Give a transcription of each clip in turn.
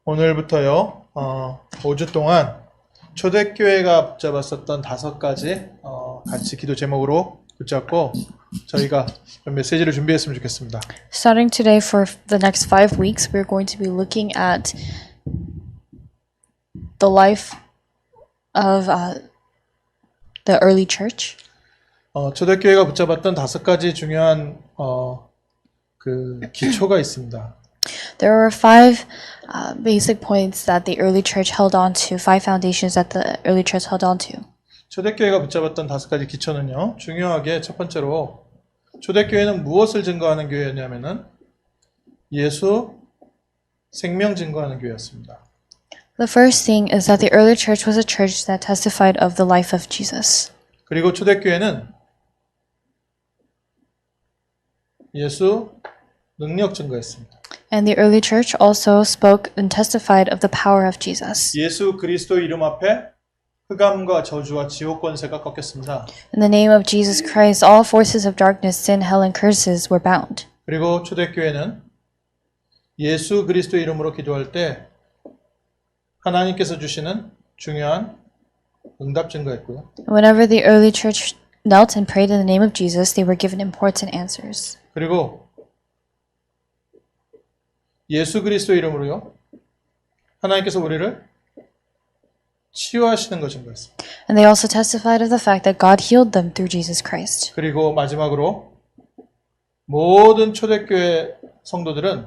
오늘부터요, 5주 동안 초대교회가 붙잡았었던 5가지 같이 기도 제목으로 붙잡고 저희가 메시지를 준비했으면 좋겠습니다. Starting today for the next 5 weeks, we're going to be looking at the life of the early church. 초대교회가 붙잡았던 5가지 중요한 기초가 있습니다. There were 5 basic points that the early church held on to, 5 foundations that the early church held on to. 초대교회가 붙잡았던 5가지 기초는요, 중요하게 첫 번째로 초대교회는 무엇을 증거하는 교회였냐면은 예수 생명 증거하는 교회였습니다. The first thing is that the early church was a church that testified of the life of Jesus. 그리고 초대교회는 예수 능력 증거했습니다. And the early church also spoke and testified of the power of Jesus. 예수 그리스도 이름 앞에 흑암과 저주와 지옥 권세가 꺾였습니다. In the name of Jesus Christ, all forces of darkness, sin, hell, and curses were bound. 그리고 초대교회는 예수 그리스도 이름으로 기도할 때 하나님께서 주시는 중요한 응답 증거했고요. Whenever the early church knelt and prayed in the name of Jesus, they were given important answers. 그리고 예수 그리스도 이름으로요, 하나님께서 우리를 치유하시는 것 증거했습니다. And they also testified of the fact that God healed them through Jesus Christ. 그리고 마지막으로 모든 초대교회 성도들은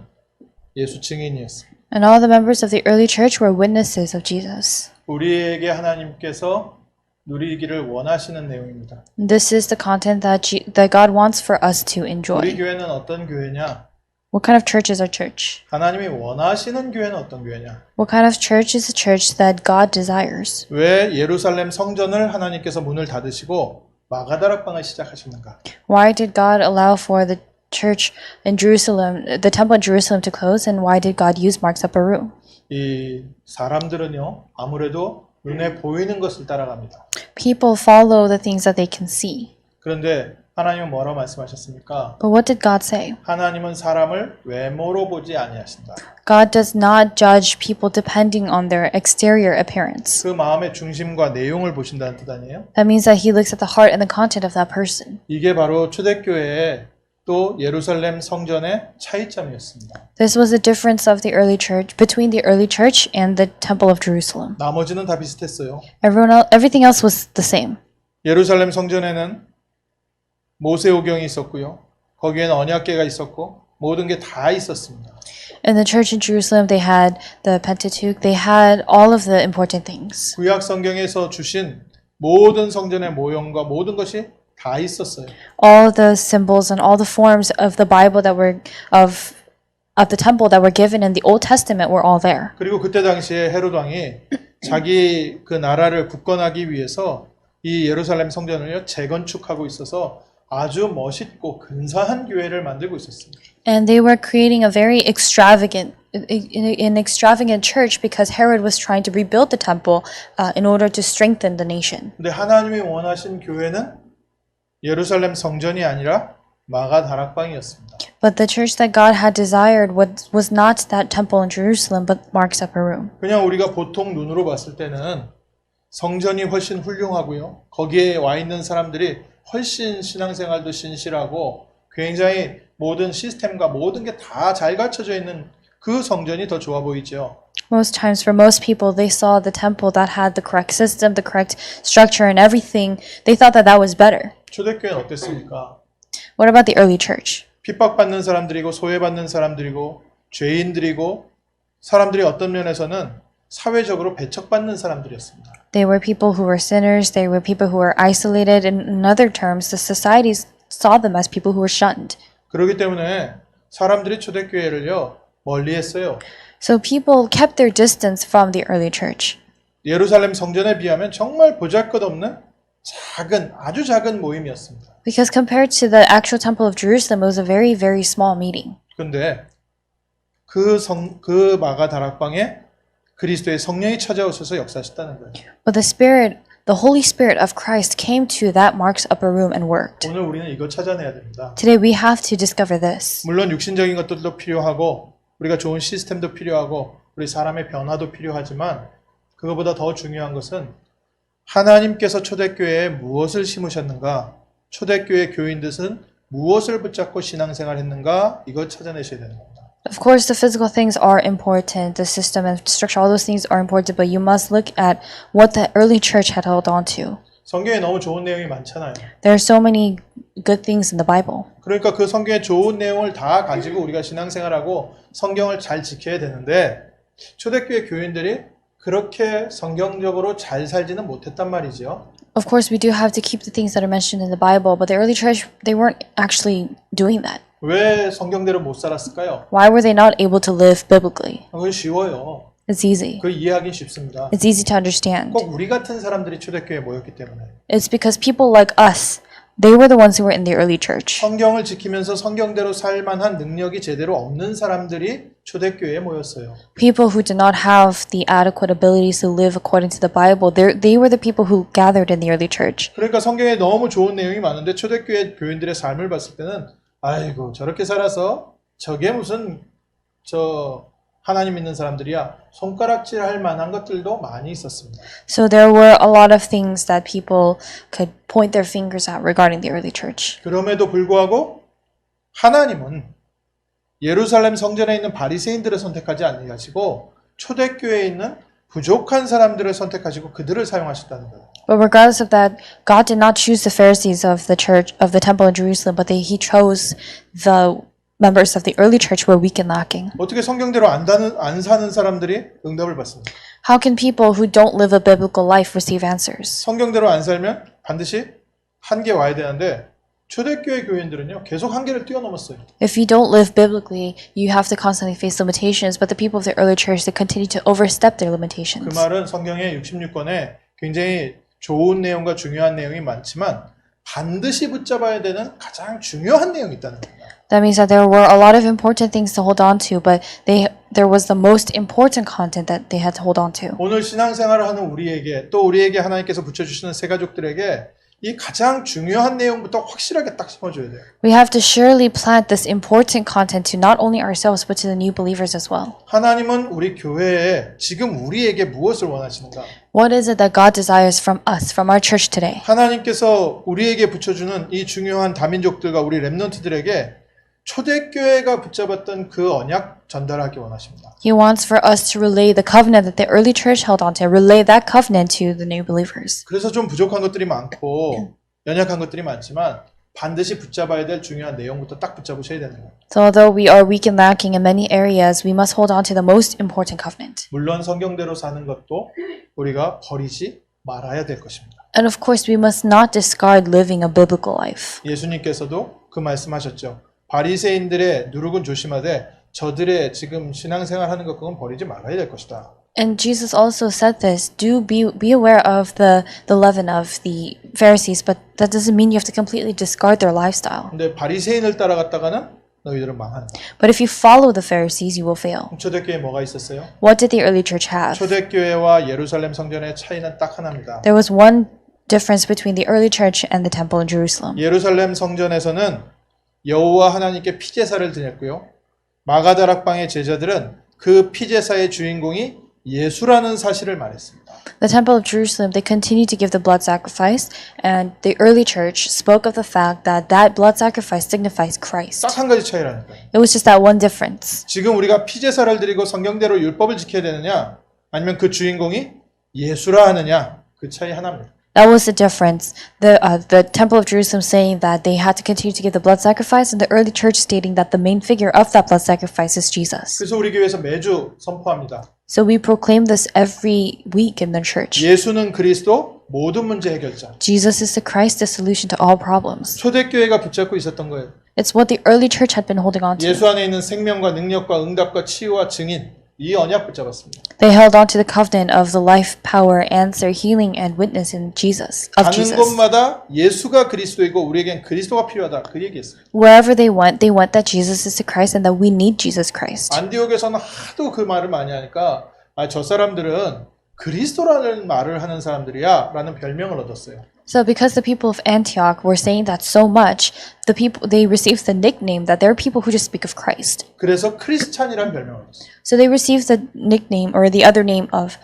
예수 증인이었습니다. And all the members of the early church were witnesses of Jesus. 우리에게 하나님께서 누리기를 원하시는 내용입니다. This is the content that God wants for us to 우리 enjoy. 교회는 어떤 교회냐? What kind of church is our church? 하나님이 원하시는 교회는 어떤 교회냐? What kind of church is the church that God desires? 왜 예루살렘 성전을 하나님께서 문을 닫으시고 마가다락방을 시작하셨는가? Why did God allow for the church in Jerusalem, the temple in Jerusalem to close, and why did God use Mark's upper room? 이 사람들은요, 아무래도 눈에 보이는 것을 따라갑니다. People follow the things that they can see. 그런데 하나님은 뭐라고 말씀하셨습니까? But what did God say? 하나님은 사람을 외모로 보지 아니하신다. God does not judge people depending on their exterior appearance. 그 마음의 중심과 내용을 보신다는 뜻 아니에요? That means that he looks at the heart and the content of that person. 이게 바로 초대교회의 또 예루살렘 성전의 차이점이었습니다. This was the difference of the early church between the early church and the temple of Jerusalem. 나머지는 다 비슷했어요. Everything else was the same. 예루살렘 성전에는 모세오경이 있었고요. 거기에는 언약궤가 있었고 모든 게 다 있었습니다. In the church in Jerusalem, they had the Pentateuch. They had all of the important things. 구약 성경에서 주신 모든 성전의 모형과 모든 것이 다 있었어요. All the symbols and all the forms of the Bible that were of the temple that were given in the Old Testament were all there. 그리고 그때 당시에 헤롯 왕이 자기 그 나라를 굳건하기 위해서 이 예루살렘 성전을요 재건축하고 있어서 아주 멋있고 근사한 교회를 만들고 있었습니다. And they were creating a very extravagant church because Herod was trying to rebuild the temple in order to strengthen the nation. 근데 하나님이 원하신 교회는 예루살렘 성전이 아니라 마가 다락방이었습니다. But the church that God had desired was not that temple in Jerusalem, but Mark's upper room. 그냥 우리가 보통 눈으로 봤을 때는 성전이 훨씬 훌륭하고요. 거기에 와 있는 사람들이 훨씬 신앙생활도 신실하고 굉장히 모든 시스템과 모든 게 다 잘 갖춰져 있는 그 성전이 더 좋아 보이죠. Most times, for most people, they saw the temple that had the correct system, the correct structure, and everything. They thought that was better. 초대교회는 어땠습니까? What about the early church? 핍박받는 사람들이고 소외받는 사람들이고 죄인들이고 사람들이 어떤 면에서는 사회적으로 배척받는 사람들이었습니다. They were people who were sinners. They were people who were isolated. In other terms, the societies saw them as people who were shunned. 그렇기 때문에 사람들이 초대교회를요 멀리했어요. So people kept their distance from the early church. 예루살렘 성전에 비하면 정말 보잘것없는 작은 아주 작은 모임이었습니다. Because compared to the actual temple of Jerusalem, it was a very, very small meeting. 그런데 그 마가 다락방에 그리스도의 성령이 찾아오셔서 역사하셨다는 거예요. But the Holy Spirit of Christ came to that Mark's upper room and worked. 오늘 우리는 이거 찾아내야 됩니다. Today we have to discover this. 물론 육신적인 것들도 필요하고 우리가 좋은 시스템도 필요하고 우리 사람의 변화도 필요하지만 그것보다 더 중요한 것은 하나님께서 초대교회에 무엇을 심으셨는가, 초대교회 교인들은 무엇을 붙잡고 신앙생활 했는가, 이걸 찾아내셔야 되는 겁니다. Of course, the physical things are important, the system and structure, all those things are important, but you must look at what the early church had held on to. 성경에 너무 좋은 내용이 많잖아요. There are so many good things in the Bible. 그러니까 그 성경의 좋은 내용을 다 가지고 우리가 신앙생활하고 성경을 잘 지켜야 되는데 초대교회 교인들이 그렇게 성경적으로 잘 살지는 못했단 말이죠. Of course, we do have to keep the things that are mentioned in the Bible, but the early church, they weren't actually doing that. 왜 성경대로 못 살았을까요? Why were they not able to live biblically? 그건 쉬워요. It's easy. 그 이해하기 쉽습니다. It's easy to understand. 꼭 우리 같은 사람들이 초대교회에 모였기 때문에 It's because people like us, they were the ones who were in the early church. 성경을 지키면서 성경대로 살만한 능력이 제대로 없는 사람들이 초대교회에 모였어요. People who did not have the adequate abilities to live according to the Bible, they were the people who gathered in the early church. 그러니까 성경에 너무 좋은 내용이 많은데 초대교회 교인들의 삶을 봤을 때는 아이고 저렇게 살아서 저게 무슨 저 하나님 믿는 사람들이야 손가락질 할 만한 것들도 많이 있었습니다. So there were a lot of things that people could point their fingers at regarding the early church. 그럼에도 불구하고 하나님은 예루살렘 성전에 있는 바리새인들을 선택하지 아니하시고 초대교회에 있는 부족한 사람들을 선택하시고 그들을 사용하셨다는 거예요. But regardless of that, God did not choose the Pharisees of the church of the temple in Jerusalem, but He chose the members of the early church who were weak and lacking. 어떻게 성경대로 안 사는 사람들이 응답을 받습니까? How can people who don't live a biblical life receive answers? 성경대로 안 살면 반드시 한계 와야 되는데 초대교회 교인들은요 계속 한계를 뛰어넘었어요. If you don't live biblically, you have to constantly face limitations, but the people of the early church, they continue to overstep their 그 limitations. 말은 성경의 66권에 굉장히 좋은 내용과 중요한 내용이 많지만 반드시 붙잡아야 되는 가장 중요한 내용이 있다는 겁니다. That means that there were a lot of important things to hold on to, but there was the most important content that they had to hold on to. 오늘 신앙생활을 하는 우리에게 또 우리에게 하나님께서 붙여주시는 새 가족들에게 이 가장 중요한 내용부터 확실하게 딱 심어줘야 돼요. We have to surely plant this important content to not only ourselves, but to the new believers as well. 하나님은 우리 교회에 지금 우리에게 무엇을 원하시는가? What is it that God desires from us, from our church today? 하나님께서 우리에게 붙여주는 이 중요한 다민족들과 우리 렘넌트들에게 초대교회가 붙잡았던 그 언약 전달하기 원하십니다. He wants for us to relay the covenant that the early church held on to, relay that covenant to the new believers. 그래서 좀 부족한 것들이 많고 연약한 것들이 많지만 반드시 붙잡아야 될 중요한 내용부터 딱 붙잡으셔야 되는 거예요. So although we are weak and lacking in many areas, we must hold on to the most important covenant. 물론 성경대로 사는 것도 우리가 버리지 말아야 될 것입니다. And of course, we must not discard living a biblical life. 예수님께서도 그 말씀하셨죠. 바리새인들의 누룩은 조심하되 저들의 지금 신앙생활하는 것 그건 버리지 말아야 될 것이다. And Jesus also said this, do be aware of the leaven of the Pharisees, but that doesn't mean you have to completely discard their lifestyle. 근데 바리새인을 따라갔다가는 너희들은 망한다. But if you follow the Pharisees, you will fail. 초대교회에 뭐가 있었어요? What did the early church have? 초대교회와 예루살렘 성전의 차이는 딱 하나입니다. There was one difference between the early church and the temple in Jerusalem. 예루살렘 성전에서는 여호와 하나님께 피제사를 드렸고요. 마가다락방의 제자들은 그 피제사의 주인공이 예수라는 사실을 말했습니다. The temple of Jerusalem, they continued to give the blood sacrifice, and the early church spoke of the fact that that blood sacrifice signifies Christ. 딱 한 가지 차이라는 거예요. It was just that one difference. 지금 우리가 피제사를 드리고 성경대로 율법을 지켜야 되느냐 아니면 그 주인공이 예수라 하느냐 그 차이 하나입니다. That was the difference. The temple of Jerusalem saying that they had to continue to give the blood sacrifice, and the early church stating that the main figure of that blood sacrifice is Jesus. 그래서 우리 교회에서 매주 선포합니다. So we proclaim this every week in the church. 예수는 그리스도 모든 문제 해결자. Jesus is the Christ, the solution to all problems. 초대교회가 붙잡고 있었던 거예요. It's what the early church had been holding on to. 예수 안에 있는 생명과 능력과 응답과 치유와 증인 이 언약 붙잡았습니다. They held on to the covenant of the life, power, answer, healing, and witness in Jesus, of 가는 Jesus. 곳마다 예수가 그리스도이고 우리에겐 그리스도가 필요하다. 그 얘기했어요. Wherever they went that Jesus is the Christ and that we need Jesus Christ. 안디옥에서는 하도 그 말을 많이 하니까 저 사람들은 그리스도라는 말을 하는 사람들이야 라는 별명을 얻었어요. So because the people of Antioch were saying that so much, the people they received the nickname that they're people who just speak of Christ. 그래서 크리스찬이란 별명을 얻었어요. So they received the nickname or the other name of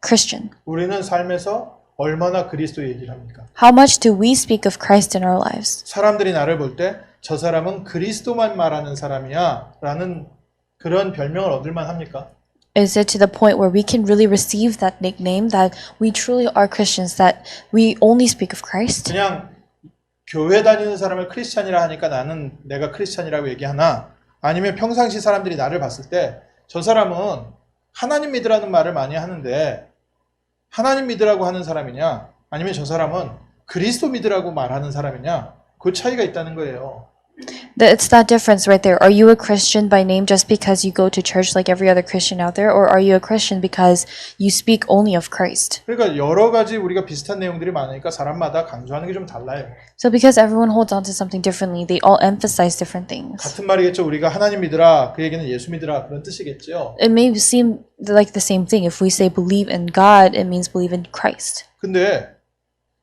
Christian. 우리는 삶에서 얼마나 그리스도 얘기를 합니까? How much do we speak of Christ in our lives? 사람들이 나를 볼 때 저 사람은 그리스도만 말하는 사람이야 라는 그런 별명을 얻을만 합니까? Is it to the point where we can really receive that nickname that we truly are Christians, that we only speak of Christ? 그냥 교회 다니는 사람을 크리스찬이라 하니까 나는 내가 크리스찬이라고 얘기하나 아니면 평상시 사람들이 나를 봤을 때 저 사람은 하나님 믿으라는 말을 많이 하는데 하나님 믿으라고 하는 사람이냐 아니면 저 사람은 그리스도 믿으라고 말하는 사람이냐 그 차이가 있다는 거예요. It's that difference right there. Are you a Christian by name just because you go to church like every other Christian out there? Or are you a Christian because you speak only of Christ? 그러니까 여러 가지 우리가 비슷한 내용들이 많으니까 사람마다 강조하는 게 좀 달라요. So because everyone holds on to something differently, they all emphasize different things. 같은 말이겠죠. 우리가 하나님 믿으라 그 얘기는 예수 믿으라 그런 뜻이겠죠. It may seem like the same thing. If we say believe in God, it means believe in Christ. 근데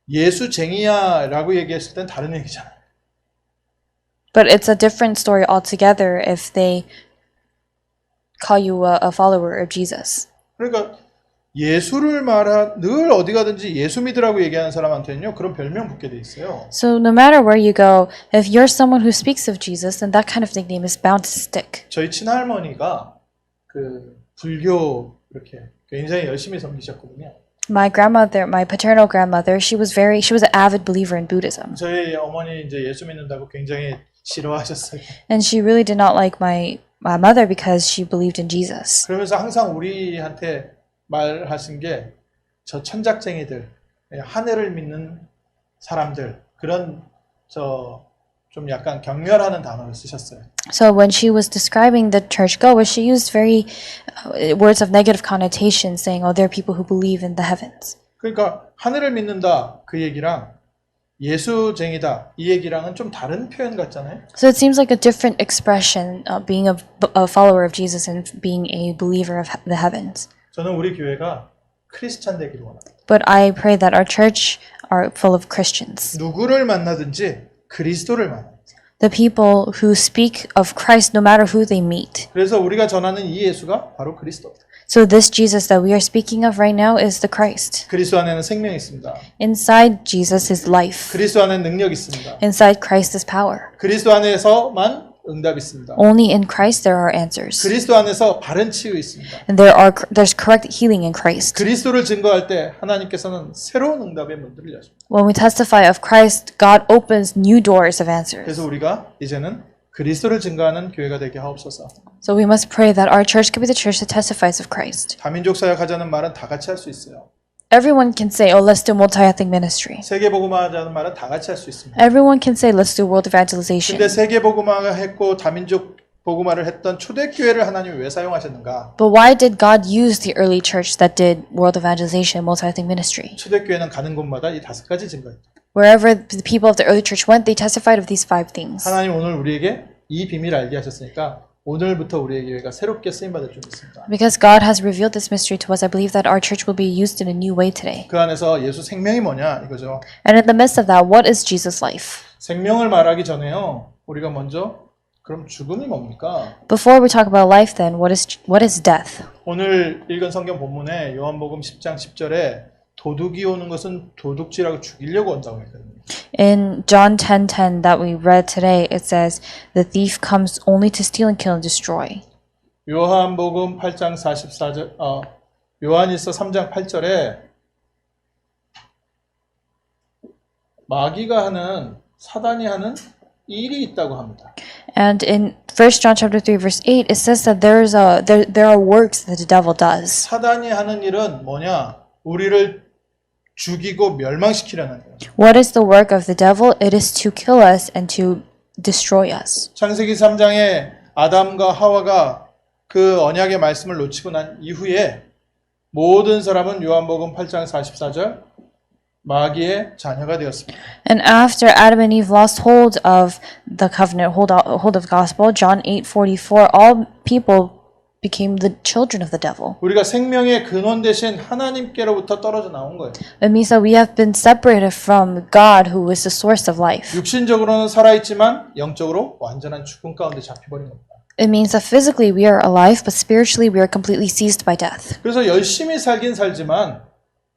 예수쟁이야 라고 얘기했을 땐 다른 얘기잖아요. But it's a different story altogether if they call you a follower of Jesus. 그러니까 예수를 늘 어디 가든지 예수 믿으라고 얘기하는 사람한테는요 그런 별명 붙게 돼 있어요. So no matter where you go, if you're someone who speaks of Jesus, then that kind of nickname is bound to stick. 저희 친할머니가 그 불교 이렇게 굉장히 열심히 섬기셨거든요. My grandmother, my paternal grandmother, she was an avid believer in Buddhism. 저희 어머니 이제 예수 믿는다고 굉장히 싫어하셨어요. And she really did not like my mother because she believed in Jesus. 그러면서 항상 우리한테 말하신 게 저 천작쟁이들, 하늘을 믿는 사람들 그런 좀 약간 경멸하는 단어를 쓰셨어요. So when she was describing the churchgoers, she used very words of negative connotation, saying, "Oh, they're people who believe in the heavens." 그러니까 하늘을 믿는다 그 얘기랑 예수쟁이다 이 얘기랑은 좀 다른 표현 같잖아요. So it seems like a different expression, being a follower of Jesus and being a believer of the heavens. 저는 우리 교회가 크리스찬 되기를 원합니다. But I pray that our church are full of Christians. 누구를 만나든지 그리스도를 만나요. The people who speak of Christ no matter who they meet. 그래서 우리가 전하는 이 예수가 바로 그리스도입니다. So this Jesus that we are speaking of right now is the Christ. 그리스도 안에는 생명이 있습니다. Inside Jesus is life. 그리스도 안에는 능력이 있습니다. Inside Christ is power. 그리스도 안에서만 응답이 있습니다. Only in Christ there are answers. 그리스도 안에서 바른 치유 있습니다. And there's correct healing in Christ. 그리스도를 증거할 때 하나님께서는 새로운 응답의 문들을 여십니다. When we testify of Christ, God opens new doors of answers. 그래서 우리가 이제는 그리스도를 증거하는 교회가 되게 하옵소서. So we must pray that our church could be the church that testifies of Christ. 다민족 사역하자는 말은 다 같이 할 수 있어요. Everyone can say, "Oh, let's do multi-ethnic ministry." 세계복음화하자는 말은 다 같이 할 수 있습니다. Everyone can say, "Let's do world evangelization." 근데 세계복음화가 했고 다민족 복음화를 했던 초대교회를 하나님이 왜 사용하셨는가? But why did God use the early church that did world evangelization and multi-ethnic ministry? 초대교회는 가는 곳마다 이 5가지 증거입니다. Wherever the people of the early church went, they testified of these 5 things. 하나님 오늘 우리에게 이 비밀을 알게 하셨으니까 오늘부터 우리의 교회가 새롭게 쓰임받을 줄 믿습니다. Because God has revealed this mystery to us, I believe that our church will be used in a new way today. 그 안에서 예수 생명이 뭐냐 이거죠. And in the midst of that, what is Jesus' life? 생명을 말하기 전에요. 우리가 먼저 그럼 죽음이 뭡니까? Before we talk about life, then, what is death? 오늘 읽은 성경 본문에 요한복음 10장 10절에 도둑이 오는 것은 도둑질하고 죽이려고 온다고 했거든요. In John 10:10 that we read today, it says, "The thief comes only to steal and kill and destroy." 요한복음 8장 44절, 요한일서 3장 8절에 마귀가 하는 사단이 하는 일이 있다고 합니다. And in 1 John chapter 3 verse 8, it says that there are works that the devil does. 사단이 하는 일은 뭐냐? 우리를 죽이고 멸망시키려는 거예요. What is the work of the devil? It is to kill us and to destroy us. 창세기 3장에 아담과 하와가 그 언약의 말씀을 놓치고 난 이후에 모든 사람은 요한복음 8장 44절 마귀의 자녀가 되었습니다. And after Adam and Eve lost hold of the covenant, hold of gospel, John 8:44, all people became the children of the devil. 우리가 생명의 근원 대신 하나님께로부터 떨어져 나온 거예요. It means that we have been separated from God, who is the source of life. 육신적으로는 살아있지만 영적으로 완전한 죽음 가운데 잡혀버린 겁니다. It means that physically we are alive, but spiritually we are completely seized by death. 그래서 열심히 살긴 살지만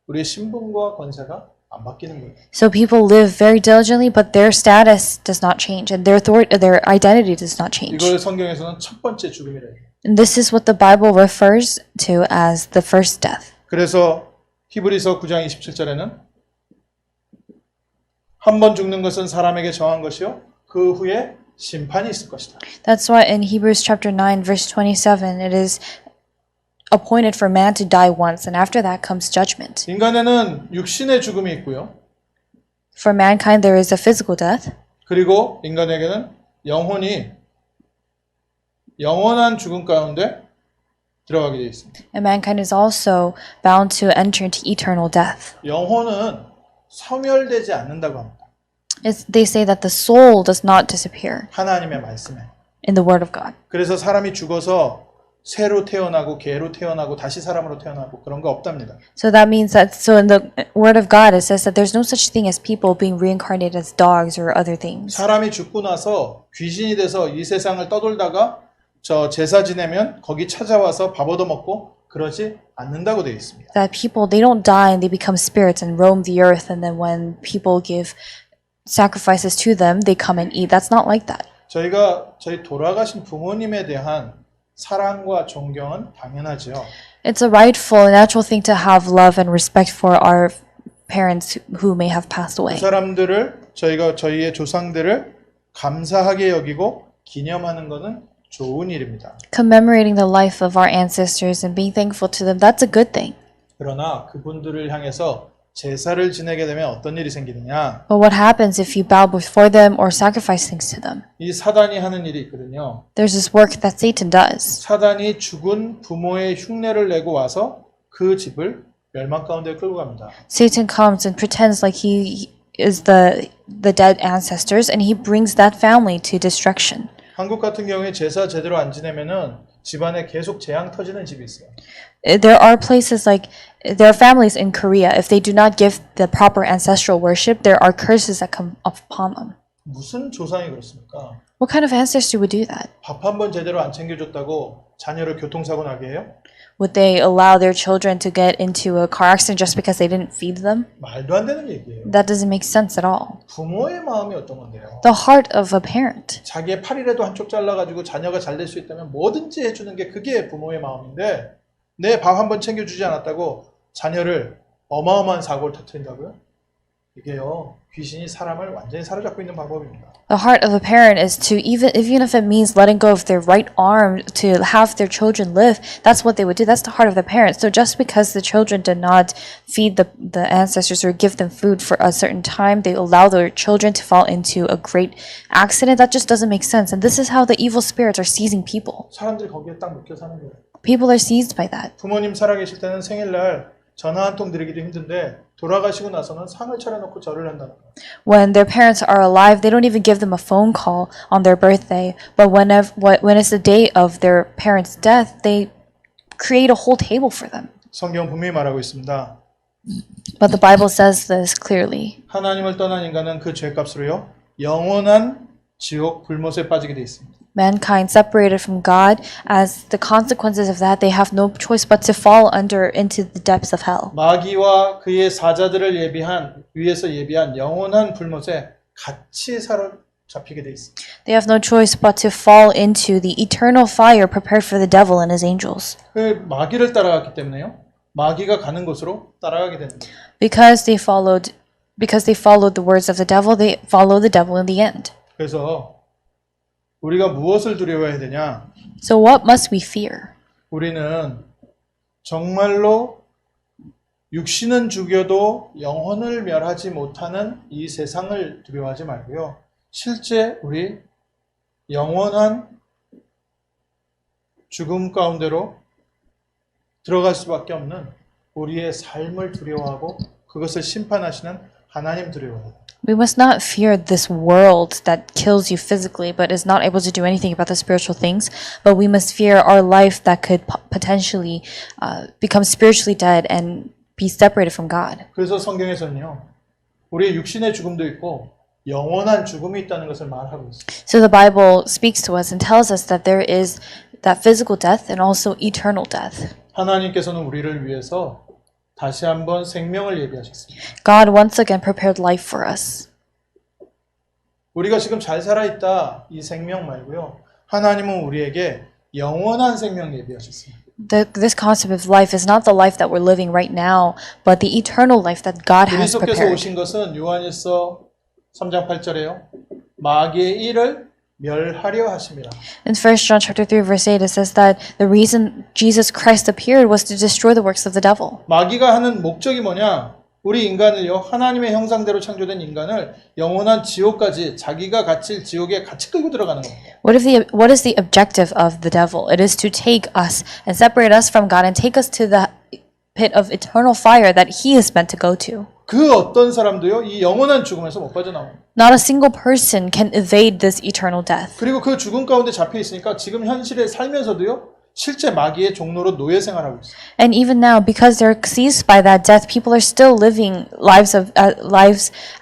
우리의 신분과 권세가 안 바뀌는 거예요. So people live very diligently, but their status does not change, and their identity does not change. 이걸 성경에서는 첫 번째 죽음이래요. And this is what the Bible refers to as the first death. 그래서 히브리서 9장 27절에는 한 번 죽는 것은 사람에게 정한 것이요 그 후에 심판이 있을 것이다. That's why in Hebrews chapter 9 verse 27 it is appointed for man to die once, and after that comes judgment. 인간에는 육신의 죽음이 있고요. For mankind there is a physical death, 그리고 인간에게는 영혼이 영원한 죽음 가운데 들어가게 되어 있습니다. and mankind is also bound to enter into eternal death. 영혼은 소멸되지 않는다고 합니다. They say that the soul does not disappear 하나님의 말씀에. in the Word of God. 그래서 사람이 죽어서 새로 태어나고 개로 태어나고 다시 사람으로 태어나고 그런 거 없답니다. So that means that, so in the Word of God it says that there's no such thing as people being reincarnated as dogs or other things. 사람이 죽고 나서 귀신이 돼서 이 세상을 떠돌다가 저 제사 지내면 거기 찾아와서 밥 얻어먹고 그러지 않는다고 되어 있습니다. That people, they don't die and they become spirits and roam the earth, and then when people give sacrifices to them, they come and eat. That's not like that. 저희가 저희 돌아가신 부모님에 대한 사랑과 존경은 당연하죠. It's a rightful and natural thing to have love and respect for our parents who may have passed 그 away. 사람들을 저희가 저희의 조상들을 감사하게 여기고 기념하는 것은 좋은 일입니다. Commemorating the life of our ancestors and being thankful to them, that's a good thing. 그러나 그분들을 향해서 제사를 지내게 되면 어떤 일이 생기느냐? But what happens if you bow before them or sacrifice things to them? 이 사단이 하는 일이 있거든요. There's this work that Satan does. 사단이 죽은 부모의 흉내를 내고 와서 그 집을 멸망 가운데 끌고 갑니다. Satan comes and pretends like he is the dead ancestors, and he brings that family to destruction. 한국 같은 경우에 제사 제대로 안 지내면은 집안에 계속 재앙 터지는 집이 있어요. There are places like, there are families in Korea, if they do not give the proper ancestral worship, there are curses that come upon them. 무슨 조상이 그렇습니까? What kind of ancestor would do that? 밥 한 번 제대로 안 챙겨줬다고 자녀를 교통사고 나게 해요? Would they allow their children to get into a car accident just because they didn't feed them? 말도 안 되는 얘기예요. That doesn't make sense at all. 부모의 마음이 어떤 건데요? The heart of a parent. 자기의 팔이라도 한쪽 잘라가지고 자녀가 잘 될 수 있다면 뭐든지 해주는 게 그게 부모의 마음인데 내 밥 한 번 챙겨주지 않았다고 자녀를 어마어마한 사고를 터뜨린다고요? 이게요, 귀신이 사람을 완전히 사로잡고 있는 방법입니다. The heart of a parent is to, even if it means letting go of their right arm to have their children live, that's what they would do. That's the heart of the parent. So just because the children did not feed the ancestors or give them food for a certain time, they allow their children to fall into a great accident. That just doesn't make sense. And this is how the evil spirits are seizing people. 사람들이 거기에 딱 묶여 사는 거예요. People are seized by that. 부모님 살아계실 때는 생일날 전화 한 통 드리기도 힘든데 돌아가시고 나서는 상을 차려놓고 절을 한다는 거예요. When their parents are alive, they don't even give them a phone call on their birthday. But when it's the day of their parents' death, they create a whole table for them. 성경 분명히 말하고 있습니다. But the Bible says this clearly. 하나님을 떠난 인간은 그 죄값으로요 영원한 지옥 불못에 빠지게 돼 있습니다. Mankind separated from God, as the consequences of that, they have no choice but to fall into the depths of hell. 마귀와 그의 사자들을 위해서 예비한 영원한 불못에 같이 사로잡히게 돼 있습니다. They have no choice but to fall into the eternal fire prepared for the devil and his angels. 그 마귀를 따라갔기 때문에요. 마귀가 가는 곳으로 따라가게 됩니다. Because they followed the words of the devil, they follow the devil in the end. 그래서 우리가 무엇을 두려워해야 되냐? So what must we fear? 우리는 정말로 육신은 죽여도 영혼을 멸하지 못하는 이 세상을 두려워하지 말고요. 실제 우리 영원한 죽음 가운데로 들어갈 수밖에 없는 우리의 삶을 두려워하고 그것을 심판하시는 하나님 두려워해야 돼. We must not fear this world that kills you physically but is not able to do anything about the spiritual things, but we must fear our life that could potentially become spiritually dead and be separated from God. 그래서 성경에서는요, 우리의 육신의 죽음도 있고 영원한 죽음이 있다는 것을 말하고 있어요. So the Bible speaks to us and tells us that there is that physical death and also eternal death. 하나님께서는 우리를 위해서 다시 한번 생명을 예비하셨습니다. God once again prepared life for us. 우리가 지금 잘 살아있다 이 생명 말고요. 하나님은 우리에게 영원한 생명 예비하셨습니다. This concept of life is not the life that we're living right now, but the eternal life that God has 그리스도께서 prepared. 오신 것은 요한일서 3장 8절에요. 마귀의 일을 멸하려 하심이라. In 1 John chapter 3 verse 8 it says that the reason Jesus Christ appeared was to destroy the works of the devil. 마귀가 하는 목적이 뭐냐? 우리 인간을요, 하나님의 형상대로 창조된 인간을 영원한 지옥까지 자기가 갇힐 지옥에 같이 끌고 들어가는 겁니다. What is the objective of the devil? It is to take us and separate us from God and take us to the pit of eternal fire that he is meant to go to. 그 어떤 사람도요, 이 영원한 죽음에서 못 빠져나옵니다. Not a single person can evade this eternal death. 그리고 그 죽음 가운데 잡혀 있으니까 지금 현실에 살면서도요, 실제 마귀의 종로로 노예 생활하고 있어요. And even now, because they're seized by that death, people are still living lives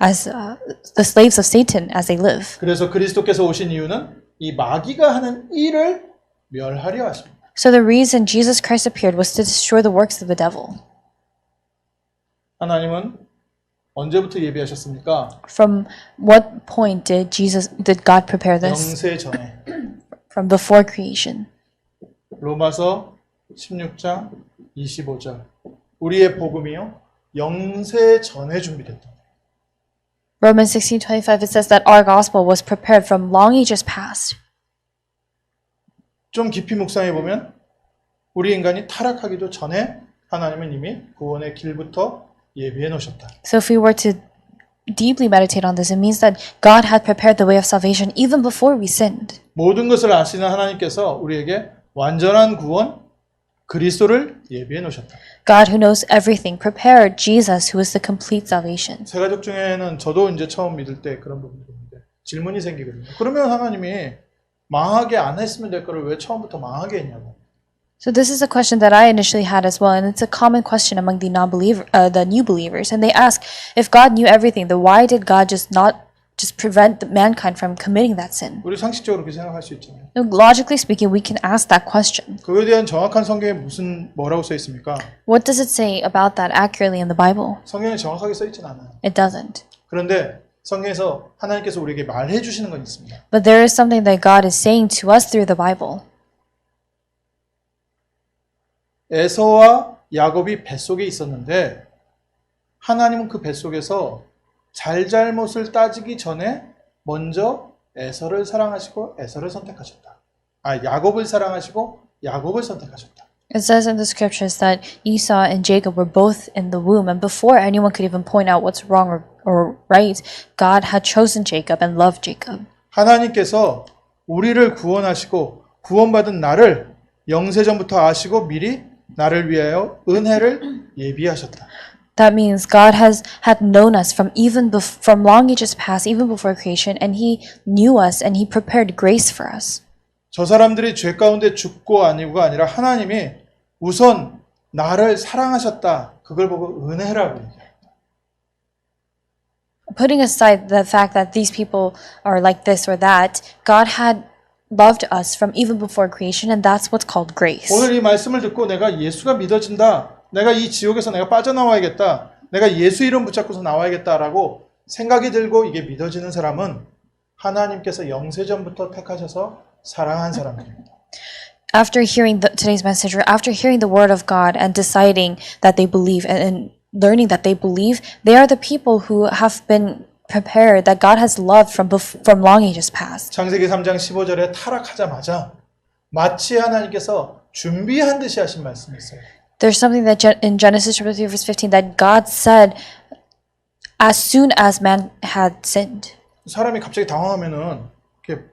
as the slaves of Satan as they live. 그래서 그리스도께서 오신 이유는 이 마귀가 하는 일을 멸하려 하십니다. So the reason Jesus Christ appeared was to destroy the works of the devil. 하나님은 언제부터 예비하셨습니까? From what point did God prepare this? 영세 전에. From before creation. 로마서 16장 25절. 우리의 복음이요, 영세 전에 준비됐다. Romans 16:25 it says that our gospel was prepared from long ages past. 좀 깊이 묵상해 보면 우리 인간이 타락하기도 전에 하나님은 이미 구원의 길부터 예비해 놓으셨다. So if we were to deeply meditate on this, it means that God had prepared the way of salvation even before we sinned. 모든 것을 아시는 하나님께서 우리에게 완전한 구원 그리스도를 예비해 놓으셨다. God who knows everything prepared Jesus who is the complete salvation. 세 가족 중에는 저도 이제 처음 믿을 때 그런 부분이 있는데 질문이 생기거든요. 그러면 하나님이 망하게 안 했으면 될 거를 왜 처음부터 망하게 했냐고. So this is a question that I initially had as well, and it's a common question among the the new believers. And they ask, if God knew everything, then why did God just prevent mankind from committing that sin? 우리 상식적으로 그렇게 생각할 수 있잖아요. Logically speaking, we can ask that question. 그거에 대한 정확한 성경에 뭐라고 써 있습니까? What does it say about that accurately in the Bible? 성경에 정확하게 써 있진 않아요. It doesn't. 그런데 성경에서 하나님께서 우리에게 말해 주시는 건 있습니다. But there is something that God is saying to us through the Bible. 에서와 야곱이 뱃속에 있었는데 하나님은 그 뱃속에서 잘잘못을 따지기 전에 먼저 에서를 사랑하시고 에서를 선택하셨다. 야곱을 사랑하시고 야곱을 선택하셨다. It says in the scriptures that Esau and Jacob were both in the womb, and before anyone could even point out what's wrong or right, God had chosen Jacob and loved Jacob. 하나님께서 우리를 구원하시고 구원받은 나를 영세전부터 아시고 미리 나를 위하여 은혜를 예비하셨다. That means God had known us from long ages past, even before creation, and He knew us and He prepared grace for us. 저 사람들이 죄 가운데 죽고 아니고가 아니라 하나님이 우선 나를 사랑하셨다. 그걸 보고 은혜라고 얘기해요. Putting aside the fact that these people are like this or that, God had loved us from even before creation, and that's what's called grace. 오늘 이 말씀을 듣고 내가 예수가 믿어진다. 내가 이 지옥에서 내가 빠져나와야겠다. 내가 예수 이름 붙잡고서 나와야겠다라고 생각이 들고 이게 믿어지는 사람은 하나님께서 영세전부터 택하셔서 사랑한 사람들입니다. After hearing today's message, or after hearing the word of God and deciding that they believe and learning that they believe, they are the people who have been prepared, that God has loved from long ages past. 창세기 3장 15절에 타락하자마자 마치 하나님께서 준비한 듯이 하신 말씀이 있어요. There's something that in Genesis chapter 3 verse 15 that God said as soon as man had sinned. 사람이 갑자기 당황하면은 이렇게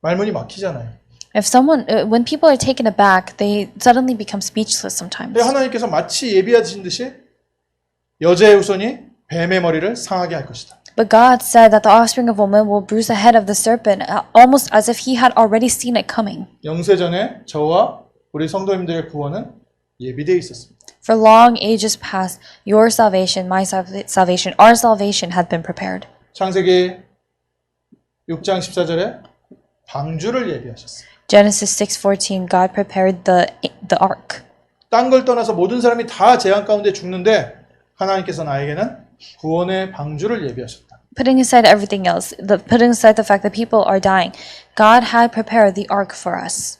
말문이 막히잖아요. When people are taken aback, they suddenly become speechless sometimes. 근데 하나님께서 마치 예비하신 듯이 여자의 후손이 뱀의 머리를 상하게 할 것이다. But God said that the offspring of woman will bruise the head of the serpent, almost as if he had already seen it coming. 영세전에 저와 우리 성도님들의 구원은 예비되어 있었습니다. For long ages past, your salvation, my salvation, our salvation had been prepared. 창세기 6장 14절에 방주를 예비하셨어요. Genesis 6:14, God prepared the ark. 딴 걸 떠나서 모든 사람이 다 재앙 가운데 죽는데 하나님께서 나에게는 구원의 방주를 예비하셨다. Putting aside everything else, putting aside the fact that people are dying, God had prepared the ark for us.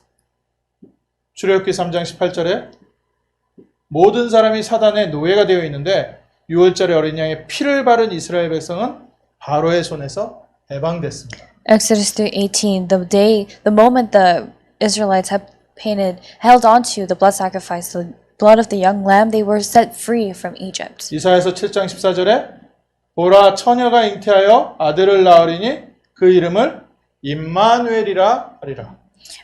출애굽기 3장 18절에 모든 사람이 사단의 노예가 되어 있는데 6월절에 어린 양의 피를 바른 이스라엘 백성은 바로의 손에서 해방됐습니다. Exodus 3:18, the moment the Israelites had held on to the blood sacrifice, the blood of the young lamb, they were set free from Egypt. 이사야서 7장 14절에 보라 처녀가 잉태하여 아들을 낳으리니 그 이름을 임마누엘이라 하리라.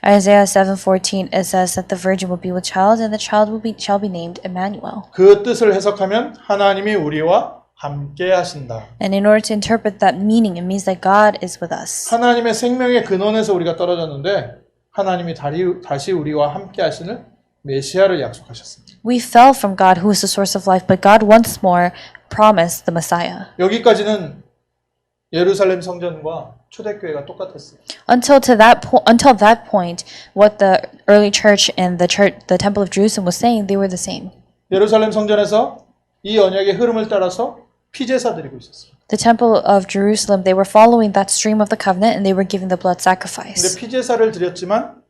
Isaiah 7:14, it says that the virgin will be with child, and the child shall be named Emmanuel. 그 뜻을 해석하면 하나님이 우리와 함께 하신다. And in order to interpret that meaning, it means that God is with us. 하나님의 생명의 근원에서 우리가 떨어졌는데 하나님이 다시 우리와 함께 하시는 메시아를 약속하셨습니다. We fell from God, who is the source of life, but God once more promised the Messiah. 여기까지는 예루살렘 성전과 초대교회가 똑같았어요. Until that point, what the early church and the Temple of Jerusalem was saying, they were the same. 예루살렘 성전에서 이 언약의 흐름을 따라서 피제사 드리고 있었어요. The Temple of Jerusalem, they were following that stream of the covenant, and they were giving the blood sacrifice. 근데 피제사를 드렸지만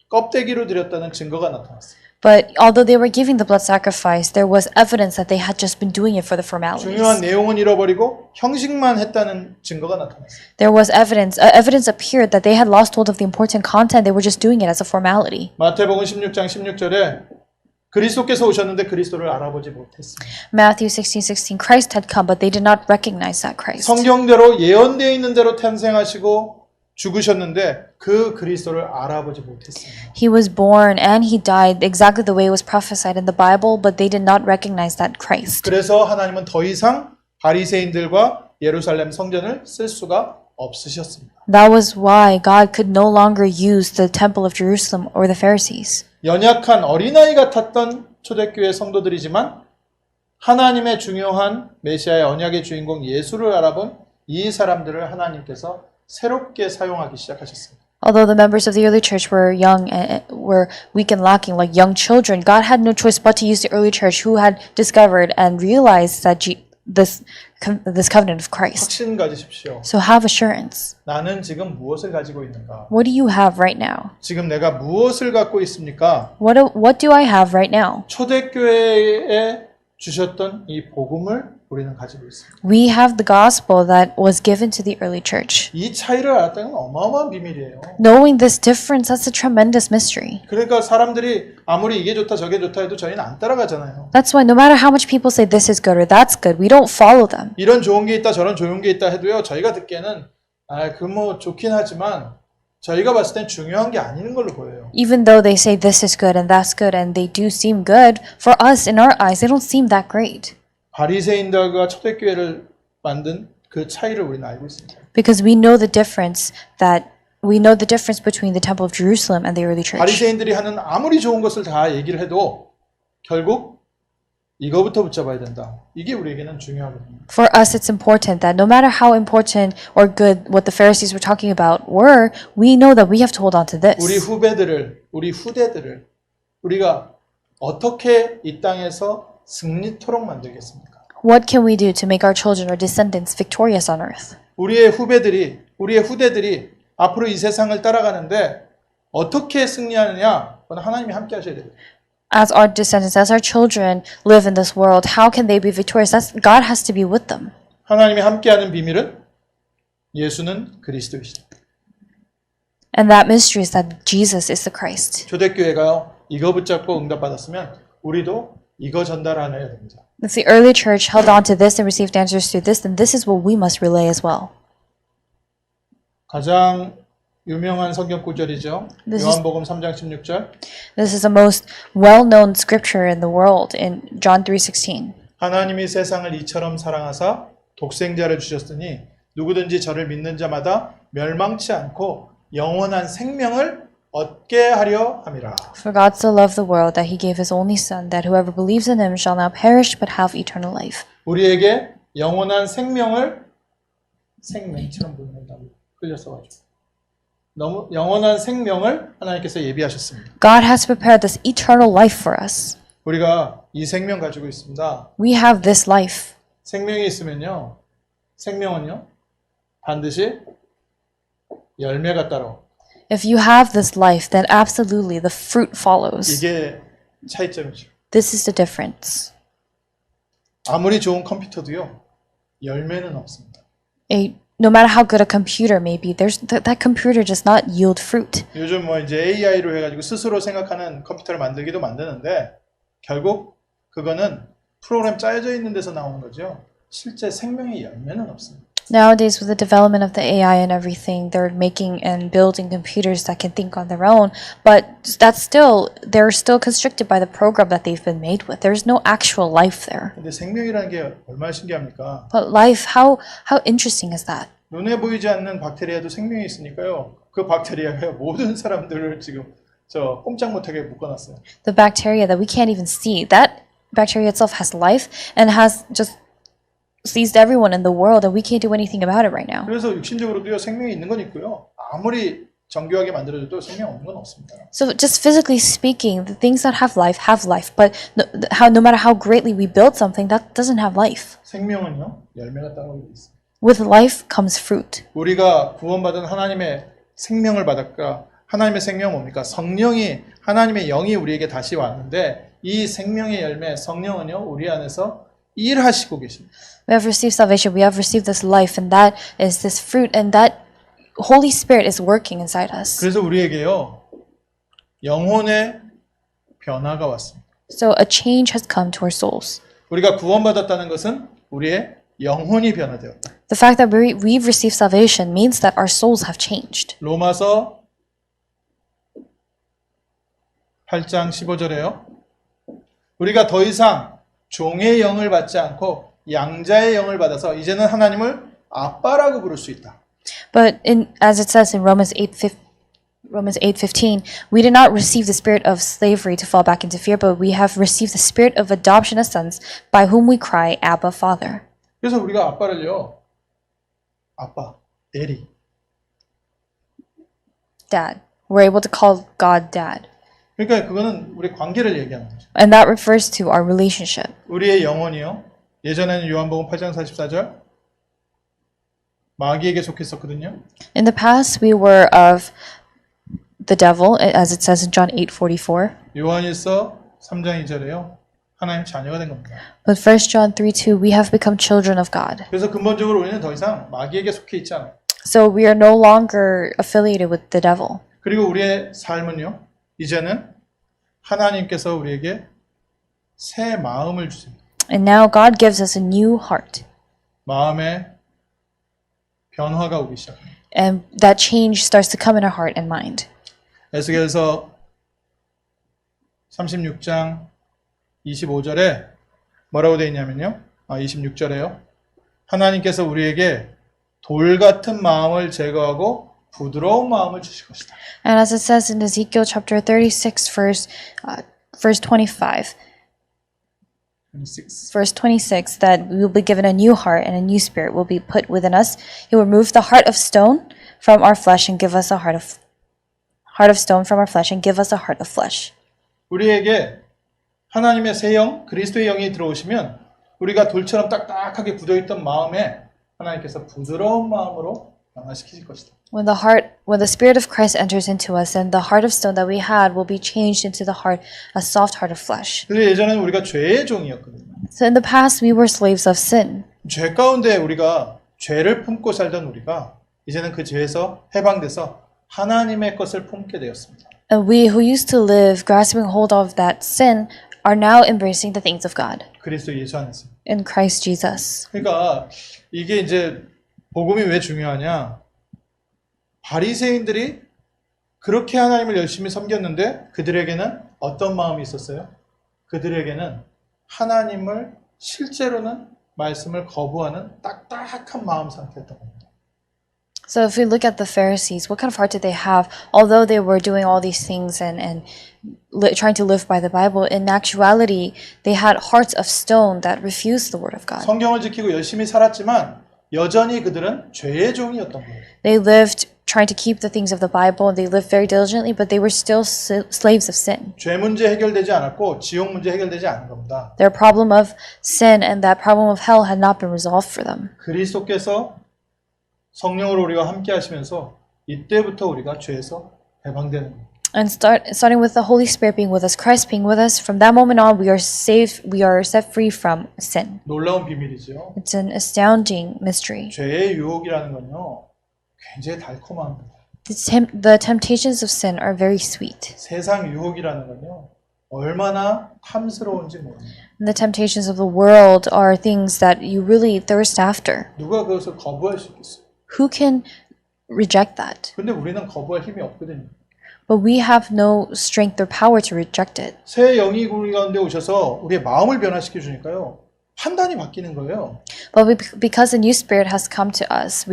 껍데기로 드렸다는 증거가 나타났어요. But although they were giving the blood sacrifice, there was evidence that they had just been doing it for the formalities. 중요한 내용은 잃어버리고 형식만 했다는 증거가 나타났어요. There was evidence appeared that they had lost hold of the important content. They were just doing it as a formality. 마태복음 16장 16절에 그리스도께서 오셨는데 그리스도를 알아보지 못했습니다. Matthew 16:16, Christ had come, but they did not recognize that Christ. 성경대로 예언되어 있는 대로 탄생하시고 죽으셨는데 그 그리스도를 알아보지 못했습니다. He was born and he died exactly the way it was prophesied in the Bible, but they did not recognize that Christ. 그래서 하나님은 더 이상 바리새인들과 예루살렘 성전을 쓸 수가 없으셨습니다. That was why God could no longer use the temple of Jerusalem or the Pharisees. 연약한 어린아이 같았던 초대교회 성도들이지만 하나님의 중요한 메시아의 언약의 주인공 예수를 알아본 이 사람들을 하나님께서 새롭게 사용하기 시작하셨습니다. Although the members of the early church were young and were weak and lacking, like young children, God had no choice but to use the early church who had discovered and realized that this covenant of Christ. 확신 가지십시오. So have assurance. 나는 지금 무엇을 가지고 있는가? What do you have right now? 지금 내가 무엇을 갖고 있습니까? What do I have right now? 초대교회에 주셨던 이 복음을 우리는 가지고 있습니다. We have the gospel that was given to the early church. 이 차이를 알았다는 건 어마어마한 비밀이에요. Knowing this difference, that's a tremendous mystery. 그러니까 사람들이 아무리 이게 좋다 저게 좋다 해도 저희는 안 따라가잖아요. That's why no matter how much people say this is good or that's good, we don't follow them. 이런 좋은 게 있다 저런 좋은 게 있다 해도요. 저희가 듣기에는 그 뭐 좋긴 하지만 저희가 봤을 땐 중요한 게 아닌 걸로 보여요. Even though they say this is good and that's good and they do seem good, for us in our eyes they don't seem that great. 바리새인들과 초대교회를 만든 그 차이를 우리는 알고 있습니다. Because we know the difference between the Temple of Jerusalem and the early church. 바리새인들이 하는 아무리 좋은 것을 다 얘기를 해도 결국 이거부터 붙잡아야 된다. 이게 우리에게는 중요하거든요. For us, it's important that no matter how important or good what the Pharisees were talking about were, we know that we have to hold on to this. 우리 후대들을 우리가 어떻게 이 땅에서 승리토록 만들겠습니까? What can we do to make our children or descendants victorious on earth? 우리의 후대들이 앞으로 이 세상을 따라가는데 어떻게 승리하느냐? 그건 하나님이 함께 하셔야 돼요. As our descendants, as our children live in this world, how can they be victorious? God has to be with them. 하나님이 함께하는 비밀은 예수는 그리스도이시다. And that mystery is that Jesus is the Christ. 초대교회가요. 이거 붙잡고 응답받았으면 우리도 이거 전달해야 됩니다. If the early church held on to this and received answers through this, then this is what we must relay as well. 가장 유명한 성경 구절이죠. 요한복음 3장 16절. This is the most well-known scripture in the world in John 3:16. 하나님이 세상을 이처럼 사랑하사 독생자를 주셨으니 누구든지 저를 믿는 자마다 멸망치 않고 영원한 생명을 얻게 하려 함이라. For God so loved the world that he gave his only Son, that whoever believes in him shall not perish but have eternal life. 우리에게 영원한 생명을 생명처럼 보인다고 흘렸어가지고 너무 영원한 생명을 하나님께서 예비하셨습니다. God has prepared this eternal life for us. 우리가 이 생명 가지고 있습니다. We have this life. 생명이 있으면요, 생명은요 반드시 열매가 따로. If you have this life, then absolutely the fruit follows. 이게 차이점이죠. This is the difference. 아무리 좋은 컴퓨터도요 열매는 없습니다. No matter how good a computer may be, that computer does not yield fruit. 요즘 뭐 이제 AI로 해가지고 스스로 생각하는 컴퓨터를 만들기도 만드는데 결국 그거는 프로그램 짜여져 있는 데서 나오는 거죠. 실제 생명의 열매는 없습니다. Nowadays, with the development of the AI and everything, they're making and building computers that can think on their own, but they're still constricted by the program that they've been made with. There's no actual life there. 근데 생명이라는 게 얼마나 신기합니까? But life, how interesting is that? 눈에 보이지 않는 박테리아도 생명이 있으니까요. 그 박테리아가 모든 사람들을 지금 저 꼼짝 못하게 묶어놨어요. The bacteria that we can't even see, that bacteria itself has life and has just seized everyone in the world, and we can't do anything about it right now. 그래서 육신적으로도요 생명이 있는 건 있고요. 아무리 정교하게 만들어줘도 생명 없는 건 없습니다. So just physically speaking, the things that have life, but no matter how greatly we build something, that doesn't have life. 생명은요 열매가 따로 있어요. With life comes fruit. 우리가 구원받은 하나님의 생명을 받았까? 하나님의 생명은 뭡니까? 성령이 하나님의 영이 우리에게 다시 왔는데 이 생명의 열매 성령은요 우리 안에서 일하시고 계십니다. We have received salvation. We have received this life, and that is this fruit, and that Holy Spirit is working inside us. 그래서 우리에게요 영혼의 변화가 왔습니다. So a change has come to our souls. 우리가 구원받았다는 것은 우리의 영혼이 변화되었다. The fact that we've received salvation means that our souls have changed. 로마서 8장 15절에요. 우리가 더 이상 종의 영을 받지 않고 양자의 영을 받아서 이제는 하나님을 아빠라고 부를 수 있다. But as it says in Romans 8:15, we did not receive the spirit of slavery to fall back into fear, but we have received the spirit of adoption as sons, by whom we cry, Abba, Father. 그래서 우리가 아빠를요, 아빠, 데디. Dad. We're able to call God Dad. 그러니까 그거는 우리 관계를 얘기하는 거죠. And that refers to our relationship. 우리의 영혼이요. 예전에는 요한복음 8장 44절 마귀에게 속했었거든요. In the past, we were of the devil, as it says in John 8:44. 요한일서 3장 2절에요. 하나님 자녀가 된 겁니다. But 1 John 3:2, we have become children of God. 그래서 근본적으로 우리는 더 이상 마귀에게 속해 있지 않아요. So we are no longer affiliated with the devil. 그리고 우리의 삶은요. 이제는 하나님께서 우리에게 새 마음을 주세요. And now God gives us a new heart. 마음에 변화가 오기 시작합니다. And that change starts to come in our heart and mind. 에스겔서 36장 25절에 뭐라고 되어 있냐면요. 26절에요. 하나님께서 우리에게 돌 같은 마음을 제거하고 부드러운 마음을 주실 것이다. And as it says in Ezekiel chapter 36, verse 25, 26. verse 26, that we will be given a new heart and a new spirit will be put within us. He will remove the heart of stone from our flesh and give us a heart of stone from our flesh and give us a heart of flesh. 우리에게 하나님의 새 영, 그리스도의 영이 들어오시면 우리가 돌처럼 딱딱하게 굳어있던 마음에 하나님께서 부드러운 마음으로 변화시키실 것이다. When the spirit of Christ enters into us, then the heart of stone that we had will be changed into a soft heart of flesh. 그래서 예전에는 우리가 죄의 종이었거든요. So in the past, we were slaves of sin. 죄 가운데 우리가 죄를 품고 살던 우리가 이제는 그 죄에서 해방돼서 하나님의 것을 품게 되었습니다. And we who used to live grasping hold of that sin are now embracing the things of God 그리스도 예수 안에서. in Christ Jesus. 그러니까 이게 이제 복음이 왜 중요하냐? 바리새인들이 그렇게 하나님을 열심히 섬겼는데 그들에게는 어떤 마음이 있었어요? 그들에게는 하나님을 실제로는 말씀을 거부하는 딱딱한 마음 상태였던 겁니다. So if we look at the Pharisees, what kind of heart did they have? Although they were doing all these things and trying to live by the Bible, in actuality, they had hearts of stone that refused the word of God. 성경을 지키고 열심히 살았지만 여전히 그들은 죄의 종이었던 거예요. They lived trying to keep the things of the Bible, and they lived very diligently, but they were still slaves of sin. 죄 문제 해결되지 않았고 지옥 문제 해결되지 않은 겁니다. Their problem of sin and that problem of hell had not been resolved for them. 그리스도께서 성령으로 우리와 함께 하시면서 이때부터 우리가 죄에서 해방되는 겁니다. And starting with the Holy Spirit being with us, Christ being with us, from that moment on, we are saved, we are set free from sin. 놀라운 비밀이죠. It's an astounding mystery. 죄의 유혹이라는 건요, 굉장히 달콤합니다. The temptations of sin are very sweet. 세상 유혹이라는 건요, 얼마나 탐스러운지 모릅니다. And the temptations of the world are things that you really thirst after. 누가 그것을 거부할 수 있겠어요? Who can reject that? 근데 우리는 거부할 힘이 없거든요. But we have no strength or power to reject it. 새 영이 우리 가운데 오셔서 우리의 마음을 변화시켜 주니까요, 판단이 바뀌는 거예요. But because the new spirit has come to us,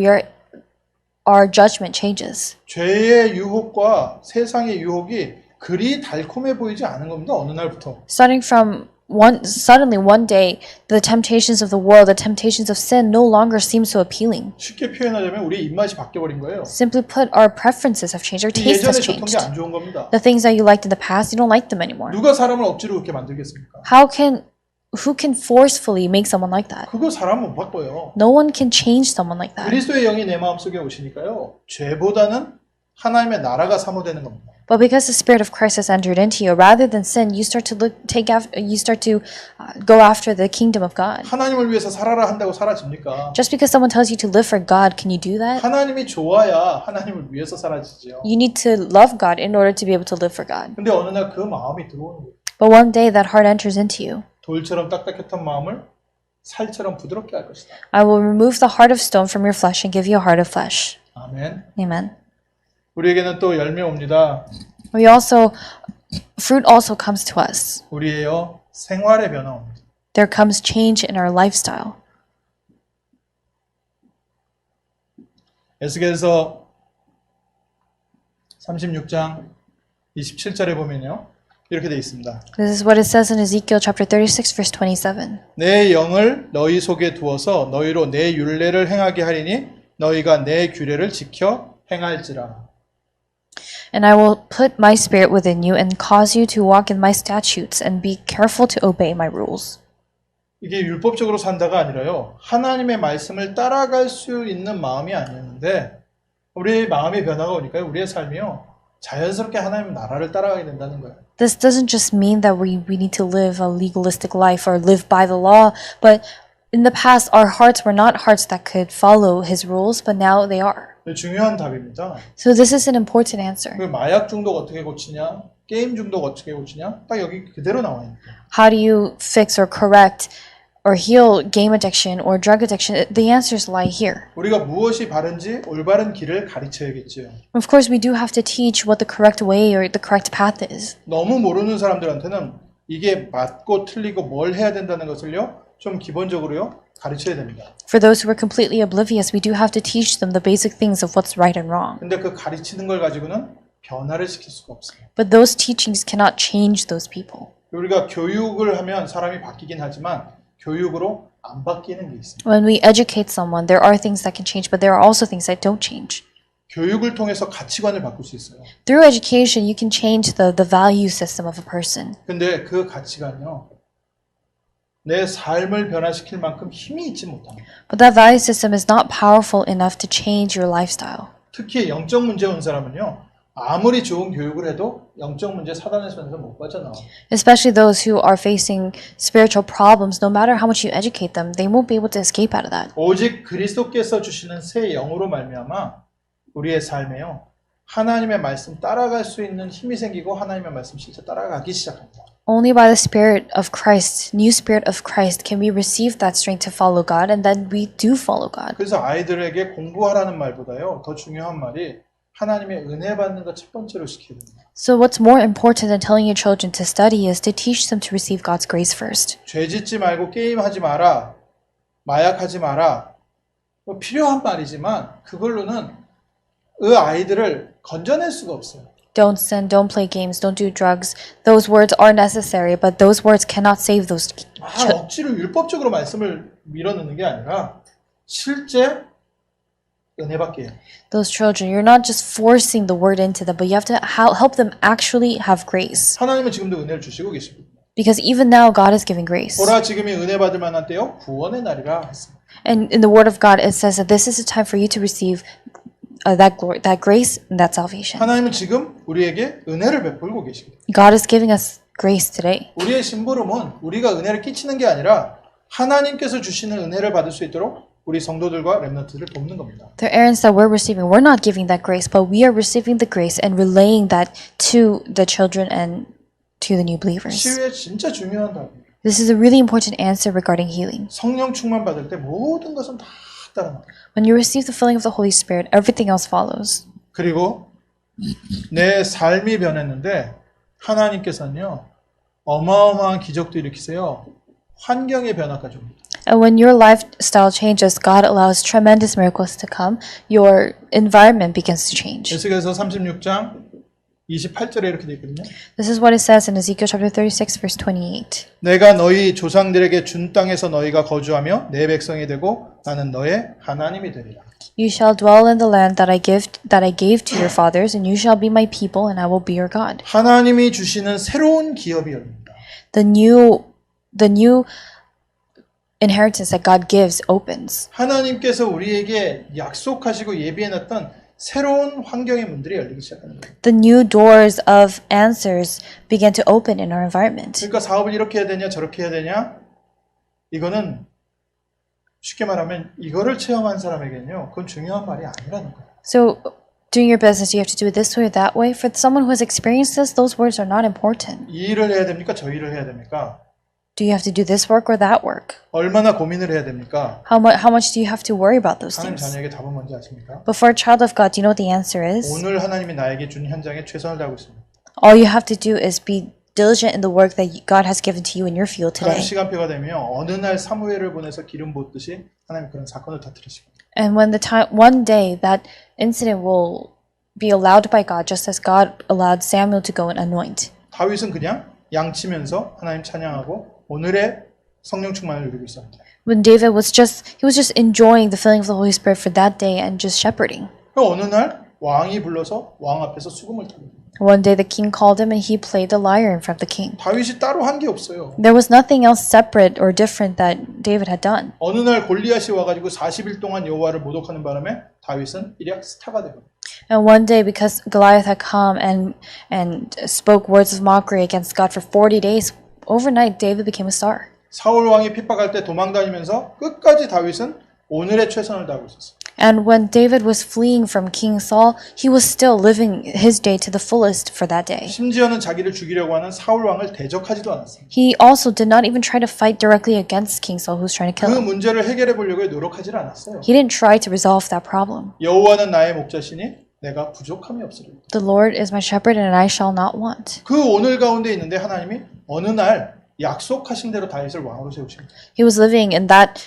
our judgment changes. 죄의 유혹과 세상의 유혹이 그리 달콤해 보이지 않은 겁니다. 어느 날부터. Suddenly one day, the temptations of the world, the temptations of sin no longer seem so appealing. 쉽게 표현하자면 우리 입맛이 바뀌어버린 거예요. Simply put, our preferences have changed, our taste 예전에 has 좋던 게 changed. 안 좋은 겁니다. The things that you liked in the past, you don't like them anymore. 누가 사람을 억지로 그렇게 만들겠습니까? Who can forcefully make someone like that? 그거 사람 못 바꿔요. No one can change someone like that. 그리스도의 영이 내 마음속에 오시니까요, 죄보다는 하나님의 나라가 사모되는 겁니다. But because the Spirit of Christ has entered into you, rather than sin, you start to go after the kingdom of God. 하나님을 위해서 살아라 한다고 사라집니까? Just because someone tells you to live for God, can you do that? 하나님이 좋아야 하나님을 위해서 살아지죠. You need to love God in order to be able to live for God. 근데 어느 날 그 마음이 들어오는 거예요. But one day that heart enters into you. 돌처럼 딱딱했던 마음을 살처럼 부드럽게 할 것이다. I will remove the heart of stone from your flesh and give you a heart of flesh. 아멘. Amen. 우리에게는 또 열매 옵니다. Fruit also comes to us. 우리의 생활의 변화 옵니다. There comes change in our lifestyle. 에스겔서 36장 27절에 보면요, 이렇게 되어 있습니다. This is what it says in Ezekiel chapter 36 verse 27. 내 영을 너희 속에 두어서 너희로 내 율례를 행하게 하리니 너희가 내 규례를 지켜 행할지라. And I will put my spirit within you and cause you to walk in my statutes and be careful to obey my rules. 이게 율법적으로 산다가 아니라요, 하나님의 말씀을 따라갈 수 있는 마음이 아니었는데 우리의 마음의 변화가 오니까요, 우리의 삶이요, 자연스럽게 하나님의 나라를 따라가게 된다는 거예요. This doesn't just mean that we need to live a legalistic life or live by the law, but in the past our hearts were not hearts that could follow his rules, but now they are. 중요한 답입니다. So this is an important answer. 그 마약 중독 어떻게 고치냐, 게임 중독 어떻게 고치냐, 딱 여기 그대로 나와 있는 거예요. How do you fix or correct or heal game addiction or drug addiction? The answers lie here. 우리가 무엇이 바른지 올바른 길을 가르쳐야겠지요. Of course, we do have to teach what the correct way or the correct path is. 너무 모르는 사람들한테는 이게 맞고 틀리고 뭘 해야 된다는 것을요, 좀 기본적으로요, 가르쳐야 됩니다. For those who are completely oblivious, we do have to teach them the basic things of what's right and wrong. 근데 그 가르치는 걸 가지고는 변화를 시킬 수가 없어요. But those teachings cannot change those people. 우리가 교육을 하면 사람이 바뀌긴 하지만 교육으로 안 바뀌는 게 있습니다. When we educate someone, there are things that can change, but there are also things that don't change. 교육을 통해서 가치관을 바꿀 수 있어요. Through education, you can change the value system of a person. 근데 그 가치관요, 내 삶을 변화시킬 만큼 힘이 있지 못합니다. But that value system is not powerful enough to change your lifestyle. 특히 영적 문제 온 사람은요, 아무리 좋은 교육을 해도 영적 문제 사단의 손에서 못 빠져나와요. Especially those who are facing spiritual problems, no matter how much you educate them, they won't be able to escape out of that. 오직 그리스도께서 주시는 새 영으로 말미암아 우리의 삶에요, 하나님의 말씀 따라갈 수 있는 힘이 생기고 하나님의 말씀 진짜 따라가기 시작합니다. Only by the Spirit of Christ, new Spirit of Christ, can we receive that strength to follow God, and then we do follow God. 그래서 아이들에게 공부하라는 말보다요, 더 중요한 말이 하나님의 은혜 받는 것 첫 번째로 시켜야 됩니다. So what's more important than telling your children to study is to teach them to receive God's grace first. 죄 짓지 말고 게임하지 마라, 마약하지 마라. 뭐 필요한 말이지만 그걸로는 그 아이들을 건져낼 수가 없어요. Don't sin, don't play games, don't do drugs. Those words are necessary, but those words cannot save those 억지로 율법적으로 말씀을 밀어넣는 게 아니라 실제 은혜받게 해요. those children. You're not just forcing the word into them, but you have to help them actually have grace. 하나님은 지금도 은혜를 주시고 계십니다. Because even now, God is giving grace. 보라 지금이 은혜 받을 만한 때요 구원의 날이라 했습니다. And in the Word of God, it says that this is a time for you to receive that glory, that grace, and that salvation. 하나님은 지금 우리에게 은혜를 베풀고 계십니다. God is giving us grace today. 우리의 심부름은 우리가 은혜를 끼치는 게 아니라 하나님께서 주시는 은혜를 받을 수 있도록 우리 성도들과 렘넌트를 돕는 겁니다. The errands that we're receiving, we're not giving that grace, but we are receiving the grace and relaying that to the children and to the new believers. 치유에 진짜 중요한 답입니다. This is a really important answer regarding healing. 성령 충만 받을 때 모든 것은 다 따라갑니다. When you receive the filling of the Holy Spirit, everything else follows. 그리고 내 삶이 변했는데 하나님께서는요 어마어마한 기적도 일으키세요. 환경의 변화까지 옵니다. And when your lifestyle changes, God allows tremendous miracles to come. Your environment begins to change. 에스겔서 36장 28절에 이렇게 되어 있거든요. This is what it says in Ezekiel chapter 36, verse 28. 내가 너희 조상들에게 준 땅에서 너희가 거주하며 내 백성이 되고 나는 너의 하나님이 되리라. You shall dwell in the land that I gave to your fathers, and you shall be my people, and I will be your God. 하나님이 주시는 새로운 기업이 열립니다. The new inheritance that God gives opens. 하나님께서 우리에게 약속하시고 예비해놨던 새로운 환경의 문들이 열리기 시작합니다. The new doors of answers begin to open in our environment. 그러니까 사업을 이렇게 해야 되냐 저렇게 해야 되냐 이거는 쉽게 말하면 이거를 체험한 사람에게는요 그건 중요한 말이 아니라는 거예요. So, doing your business, you have to do it this way or that way. For someone who has experienced this, those words are not important. 이 일을 해야 됩니까? 저 일을 해야 됩니까? Do you have to do this work or that work? 얼마나 고민을 해야 됩니까? How much do you have to worry about those 하나님 things? 자녀에게 답은 뭔지 아십니까? But for a child of God, do you know what the answer is? 오늘 하나님이 나에게 준 현장에 최선을 다하고 있습니다. All you have to do is be diligent in the work that God has given to you in your field 하나님 today. 시간표가 되면 어느 날 사무엘을 보내서 기름 붓듯이 하나님 그런 사건을 터뜨리십니다. And when one day that incident will be allowed by God, just as God allowed Samuel to go and anoint. 다윗은 그냥 양치면서 하나님 찬양하고 오늘의 성령 충만을 누리고 있었는데 When David was just enjoying the filling of the Holy Spirit for that day and just shepherding. 어느 날 왕이 불러서 왕 앞에서 수금을 타고 One day the king called him and he played the lyre in front of the king. 다윗이 따로 한 게 없어요. There was nothing else separate or different that David had done. 어느 날 골리앗이 와가지고 40일 동안 여호와를 모독하는 바람에 다윗은 일약 스타가 되고 And one day, because Goliath had come and spoke words of mockery against God for 40 days, overnight David became a star. 사울 왕이 핍박할 때 도망다니면서 끝까지 다윗은 오늘의 최선을 다하고 있었어요. And when David was fleeing from King Saul, he was still living his day to the fullest for that day. 심지어는 자기를 죽이려고 하는 사울 왕을 대적하지도 않았어요. He also did not even try to fight directly against King Saul, who was trying to 그 kill him. 문제를 해결해 보려고 노력하지 않았어요. He didn't try to resolve that problem. 여호와는 나의 목자시니 내가 부족함이 없으리라. The Lord is my shepherd, and I shall not want. 그 오늘 가운데 있는데 하나님이 어느 날 약속하신 대로 다윗을 왕으로 세우십니다. He was living in that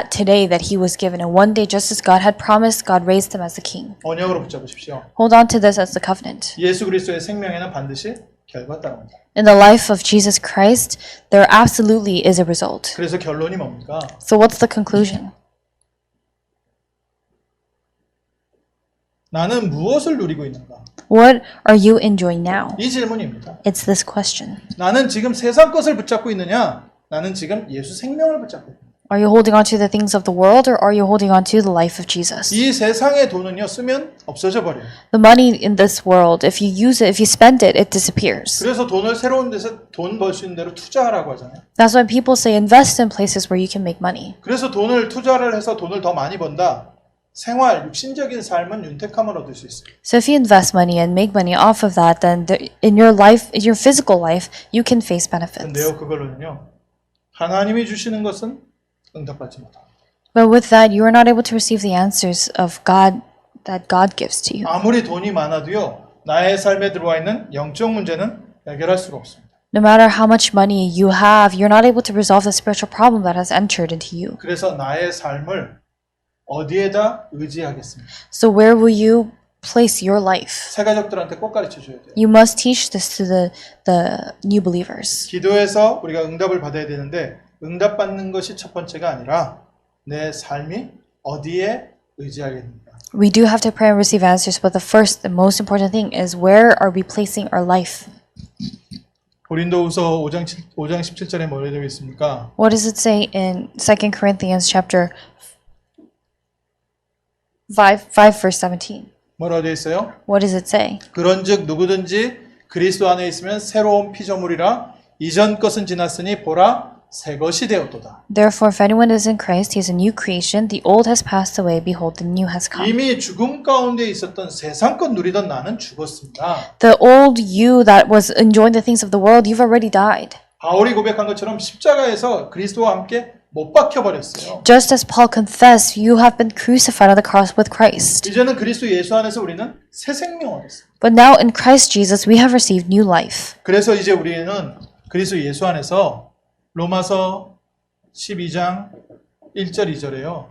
today that he was given, and one day, just as God had promised, God raised him as the king. 언약으로 붙잡으십시오. Hold on to this as the covenant. 예수 그리스도의 생명에는 반드시 결과 따릅니다. In the life of Jesus Christ, there absolutely is a result. 그래서 결론이 뭡니까? So what's the conclusion? 나는 무엇을 누리고 있는가? What are you enjoying now? 이 질문입니다. It's this question. 나는 지금 세상 것을 붙잡고 있느냐? 나는 지금 예수 생명을 붙잡고 있느냐? Are you holding on to the things of the world, or are you holding on to the life of Jesus? 이 세상의 돈은요 쓰면 없어져 버려요. The money in this world, if you use it, if you spend it, it disappears. 그래서 돈을 새로운 데서 돈 벌 수 있는 대로 투자하라고 하잖아요. That's why people say invest in places where you can make money. 그래서 돈을 투자를 해서 돈을 더 많이 번다. 생활, 육신적인 삶은 윤택함을 얻을 수 있어요. So if you invest money and make money off of that, then in your life, in your physical life, you can face benefits. 근데요, 그걸로는요, 하나님이 주시는 것은 응답받지 못합니다. But with that, you are not able to receive the answers of God that God gives to you. 아무리 돈이 많아도요, 나의 삶에 들어와 있는 영적 문제는 해결할 수가 없습니다. No matter how much money you have, you're not able to resolve the spiritual problem that has entered into you. 그래서 나의 삶을 어디에다 의지하겠습니까? So where will you place your life? 새 가족들한테 꼭 가르쳐 줘야 돼요. You must teach this to the new believers. 기도해서 우리가 응답을 받아야 되는데 응답받는 것이 첫 번째가 아니라 내 삶이 어디에 의지하겠는가. We do have to pray and receive answers, but the first and most important thing is where are we placing our life? 고린도후서 5장 17절에 뭐라 되어 있습니까? What does it say in 2 Corinthians chapter 5 verse 17? 뭐라 되어 있어요? What does it say? 그런즉 누구든지 그리스도 안에 있으면 새로운 피조물이라 이전 것은 지났으니 보라 새 것이 되었도다. Therefore, if anyone is in Christ, he is a new creation. The old has passed away. Behold, the new has come. 이미 죽음 가운데 있었던 세상껏 누리던 나는 죽었습니다. The old you that was enjoying the things of the world, you've already died. 바울이 고백한 것처럼 십자가에서 그리스도와 함께 못 박혀 버렸어요. Just as Paul confessed, you have been crucified on the cross with Christ. 이제는 그리스도 예수 안에서 우리는 새 생명을 얻었어요. But now in Christ Jesus, we have received new life. 그래서 이제 우리는 그리스도 예수 안에서 로마서 12장 1절 2절에요.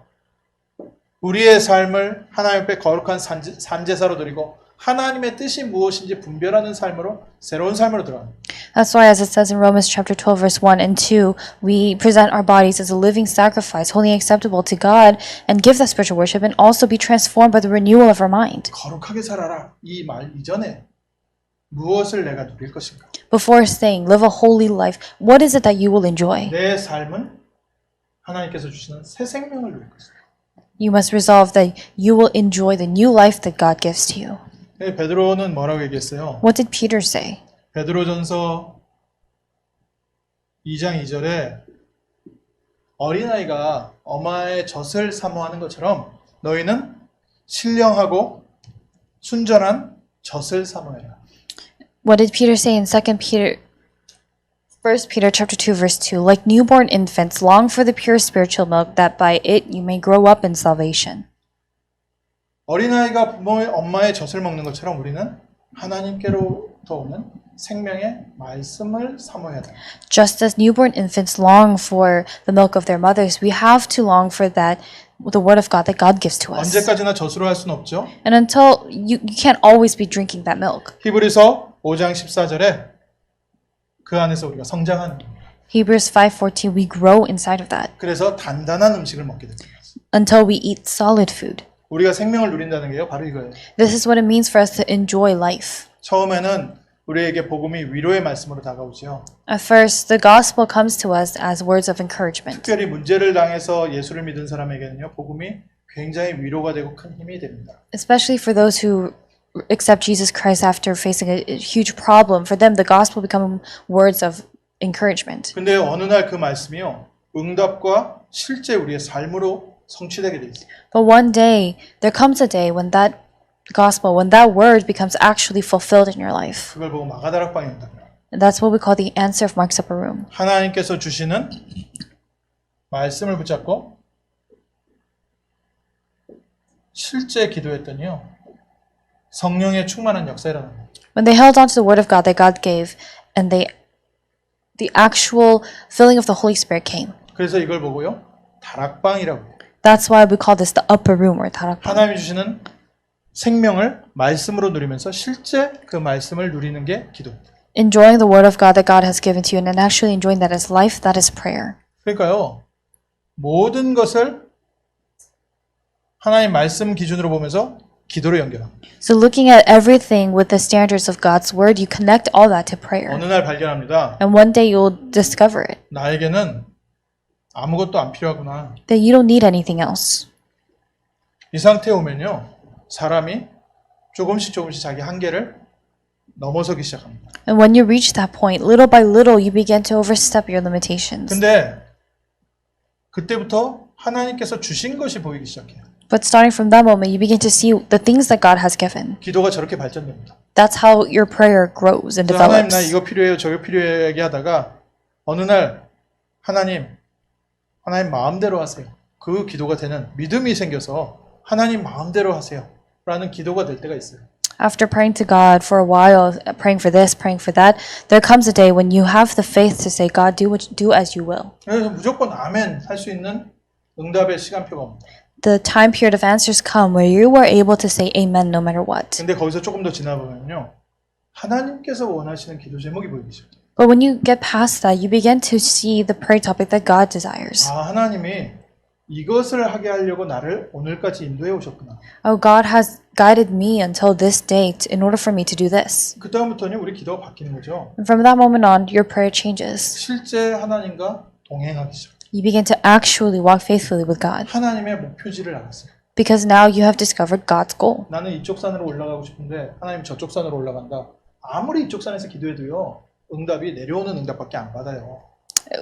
우리의 삶을 하나님 앞에 거룩한 산제사로 드리고 하나님의 뜻이 무엇인지 분별하는 삶으로 새로운 삶으로 들어갑니다. That's why, as it says in Romans chapter 12, verse 1 and 2, we present our bodies as a living sacrifice, holy and acceptable to God, and give that spiritual worship, and also be transformed by the renewal of our mind. 거룩하게 살아라. 이 말 이전에 무엇을 내가 누릴 것인가? Before saying, live a holy life, what is it that you will enjoy? 내 삶은 하나님께서 주시는 새 생명을 누릴 것이다. You must resolve that you will enjoy the new life that God gives to you. 베드로는 뭐라고 얘기했어요? What did Peter say? 베드로전서 2장 2절에 어린아이가 엄마의 젖을 사모하는 것처럼 너희는 신령하고 순전한 젖을 사모해라. What did Peter say in 1 Peter chapter 2 verse 2? Like newborn infants, long for the pure spiritual milk, that by it you may grow up in salvation. 어린아이가 엄마의 젖을 먹는 것처럼 우리는 하나님께로부터 오는 생명의 말씀을 사모해야 합니다. Just as newborn infants long for the milk of their mothers, we have to long for that, the word of God that God gives to us. 언제까지나 젖으로 할 수는 없죠. And until you can't always be drinking that milk. 히브리서 5장 14절에 그 안에서 우리가 성장하는 거예요. Hebrews 5:14, we grow inside of that 그래서 단단한 음식을 먹게 됩니다. until we eat solid food. 우리가 생명을 누린다는 게요, 바로 이거예요. This is what it means for us to enjoy life. 처음에는 우리에게 복음이 위로의 말씀으로 다가오죠. At first, the gospel comes to us as words of encouragement. 특별히 문제를 당해서 예수를 믿은 사람에게는요, 복음이 굉장히 위로가 되고 큰 힘이 됩니다. Especially for those who accept Jesus Christ after facing a huge problem, for them the gospel become words of encouragement. 근데 어느 날 그 말씀이요, 응답과 실제 우리의 삶으로 성취되게 돼 있어요. But one day, there comes a day when that gospel, when that word becomes actually fulfilled in your life. 그걸 보고 마가다락방이 온답니다. And that's what we call the answer of Mark's upper room. 하나님께서 주시는 말씀을 붙잡고 실제 기도했더니요, 성령의 충만한 역사 일어납니다. When they held on to the word of God that God gave, and the actual filling of the Holy Spirit came. 그래서 이걸 보고요, 다락방이라고 해요. That's why we call this the upper room or 다락방. 하나님이 주시는 생명을 말씀으로 누리면서 실제 그 말씀을 누리는 게 기도입니다. Enjoying the word of God that God has given to you and actually enjoying that as life, that is prayer. 그러니까요, 모든 것을 하나님 말씀 기준으로 보면서 기도로 연결합니다. So looking at everything with the standards of God's word, you connect all that to prayer. 어느 날 발견합니다. And one day you'll discover it, 나에게는 아무것도 안 필요하구나. that you don't need anything else. 이 상태에 오면요, 사람이 조금씩 자기 한계를 넘어서기 시작합니다. And when you reach that point, little by little, you begin to overstep your limitations. 근데 그때부터 하나님께서 주신 것이 보이기 시작해요. But starting from that moment, you begin to see the things that God has given. 기도가 저렇게 발전됩니다. That's how your prayer grows and 그래서 하나님 나 develops. 이거 필요해요, 저거 필요해요 얘기하다가 어느 날 하나님 마음대로 하세요. 그 기도가 되는 믿음이 생겨서 하나님 마음대로 하세요 라는 기도가 될 때가 있어요. After praying to God for a while, praying for this, praying for that, there comes a day when you have the faith to say, God, do as you will. 그래서 무조건 아멘 할 수 있는 응답의 시간표가 옵니다. The time period of answers come where you are able to say amen no matter what. 근데 거기서 조금 더 지나보면요. 하나님께서 원하시는 기도 제목이 보이기 시작해요. But when you get past that, you begin to see the prayer topic that God desires. 아, 하나님이 이것을 하게 하려고 나를 오늘까지 인도해 오셨구나. Oh, God has guided me until this date in order for me to do this. 그 다음부터는 우리 기도가 바뀌는 거죠. And from that moment on, your prayer changes. 실제 하나님과 동행하기 시작. You begin to actually walk faithfully with God 하나님의 목표지를 알았어요. because now you have discovered God's goal. 나는 이쪽 산으로 올라가고 싶은데 하나님 저쪽 산으로 올라간다. 아무리 이쪽 산에서 기도해도요. 응답이 내려오는 응답밖에 안 받아요.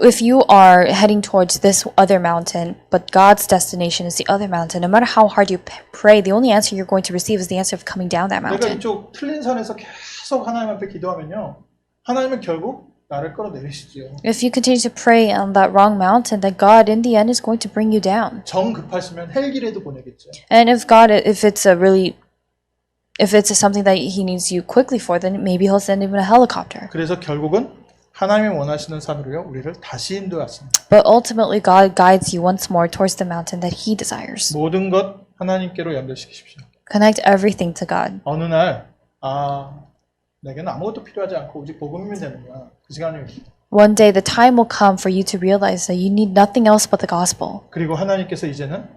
If you are heading towards this other mountain, but God's destination is the other mountain, no matter how hard you pray, the only answer you're going to receive is the answer of coming down that 내가 mountain. 이쪽 틀린 산에서 계속 하나님 앞에 기도하면요. 하나님은 결국 나를 끌어내리시죠. If you continue to pray on that wrong mountain, then God in the end is going to bring you down. 정 급하시면 헬기라도 보내겠죠. And if it's something that He needs you quickly for, then maybe He'll send even a helicopter. 그래서 결국은 하나님이 원하시는 산으로요. 우리를 다시 인도하십니다. But ultimately, God guides you once more towards the mountain that He desires. 모든 것 하나님께로 연결시키십시오. Connect everything to God. 어느 날 내게는 아무것도 필요하지 않고 오직 복음이면 되는구나. 그 시간이 옵니다. One day, the time will come for you to realize that you need nothing else but the gospel. 그리고 하나님께서 이제는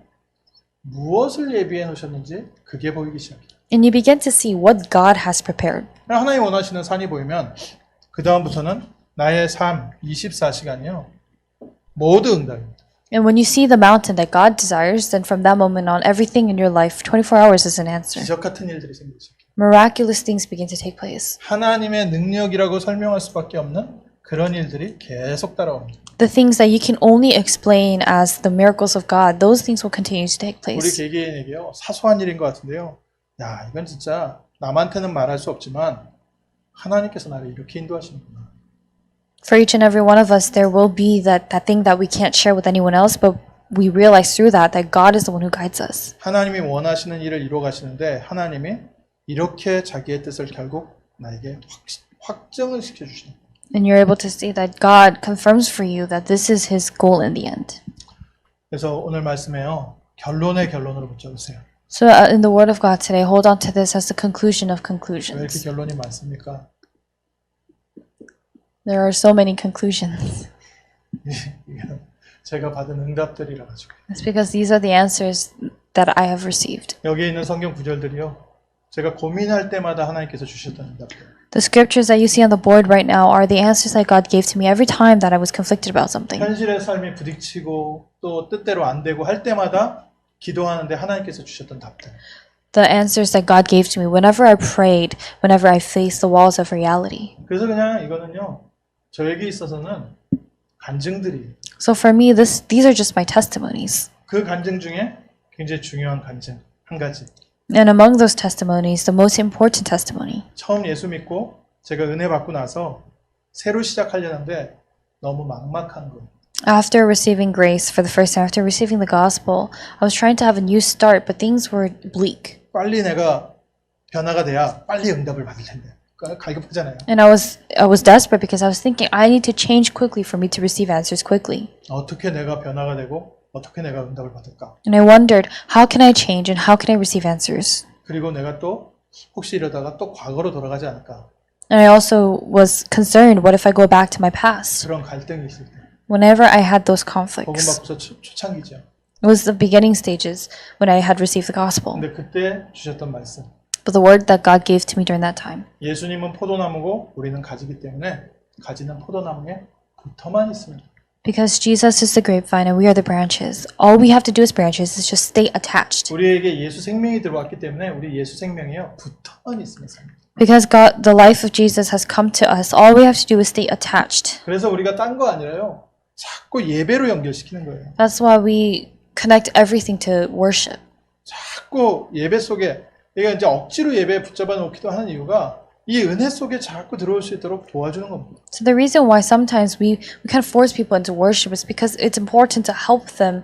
무엇을 예비해 놓으셨는지 그게 보이기 시작해요. And you begin to see what God has prepared. 하나님 원하시는 산이 보이면 그 다음부터는 나의 삶 24시간이요. 모두 응답입니다. And when you see the mountain that God desires, then from that moment on, everything in your life, 24 hours is an answer. 기적 같은 일들이 생기기 시작해요. Miraculous things begin to take place. 하나님의 능력이라고 설명할 수밖에 없는 그런 일들이 계속 따라옵니다. The things that you can only explain as the miracles of God, those things will continue to take 우리 place. 개개인에게요. 사소한 일인 것 같은데요. 야, 이건 진짜 남한테는 말할 수 없지만 하나님께서 나를 이렇게 인도하시는구나. For each and every one of us, there will be that thing that we can't share with anyone else, but we realize through that God is the one who guides us. 하나님이 원하시는 일을 이루어 가시는데 하나님이 이렇게 자기의 뜻을 결국 나에게 확정을 시켜주시는 거예요. And you're able to see that God confirms for you that this is His goal in the end. 그래서 오늘 말씀에요. 결론의 결론으로 붙여보세요. So in the Word of God today, hold on to this as the conclusion of 왜 이렇게 conclusions. 결론이 많습니까? There are so many conclusions. 이건 제가 받은 응답들이라 가지고. It's because these are the answers that I have received. 여기에 있는 성경 구절들이요. 제가 고민할 때마다 하나님께서 주셨던 응답들. The scriptures that you see on the board right now are the answers that God gave to me every time that I was conflicted about something. 현실의 삶이 부딪히고 또 뜻대로 안 되고 할 때마다 기도하는데 하나님께서 주셨던 답들. The answers that God gave to me whenever I prayed, whenever I faced the walls of reality. 그래서 그냥 이거는요. 저에게 있어서는 간증들이. So for me, these are just my testimonies. 그 간증 중에 굉장히 중요한 간증 한 가지. And among those testimonies, the most important testimony. 처음 예수 믿고 제가 은혜 받고 나서 새로 시작하려는데 너무 막막한 거예요. After receiving grace for the first time, after receiving the gospel, I was trying to have a new start, but things were bleak. 빨리 내가 변화가 돼야 빨리 응답을 받을 텐데. 갈급하잖아요. And I was desperate because I was thinking I need to change quickly for me to receive answers quickly. 어떻게 내가 변화가 되고 어떻게 내가 응답을 받을까? And I wondered, how can I change and how can I receive answers? 그리고 내가 또 혹시 이러다가 또 과거로 돌아가지 않을까? And I also was concerned, what if I go back to my past? 그런 갈등이 있을 때. Whenever I had those 복음 conflicts, 받고서 초창기죠. it was the beginning stages when I had received the gospel. 근데 그때 주셨던 말씀. But the word that God gave to me during that time. 예수님은 포도나무고 우리는 가지기 때문에 가지는 포도나무에 붙어만 있으면 돼요. Because Jesus is the grapevine and we are the branches. All we have to do as branches is just stay attached. 우리에게 예수 생명이 들어왔기 때문에 우리 예수 생명이요 붙어만 있으면 삽니다. Because God, the life of Jesus has come to us. All we have to do is stay attached. 그래서 우리가 딴 거 아니라요. 자꾸 예배로 연결시키는 거예요. That's why we connect everything to worship. 자꾸 예배 속에 이게 이제 억지로 예배에 붙잡아 놓기도 하는 이유가 이 은혜 속에 자꾸 들어올 수 있도록 도와주는 겁니다. So the reason why sometimes we kind of force people into worship is because it's important to help them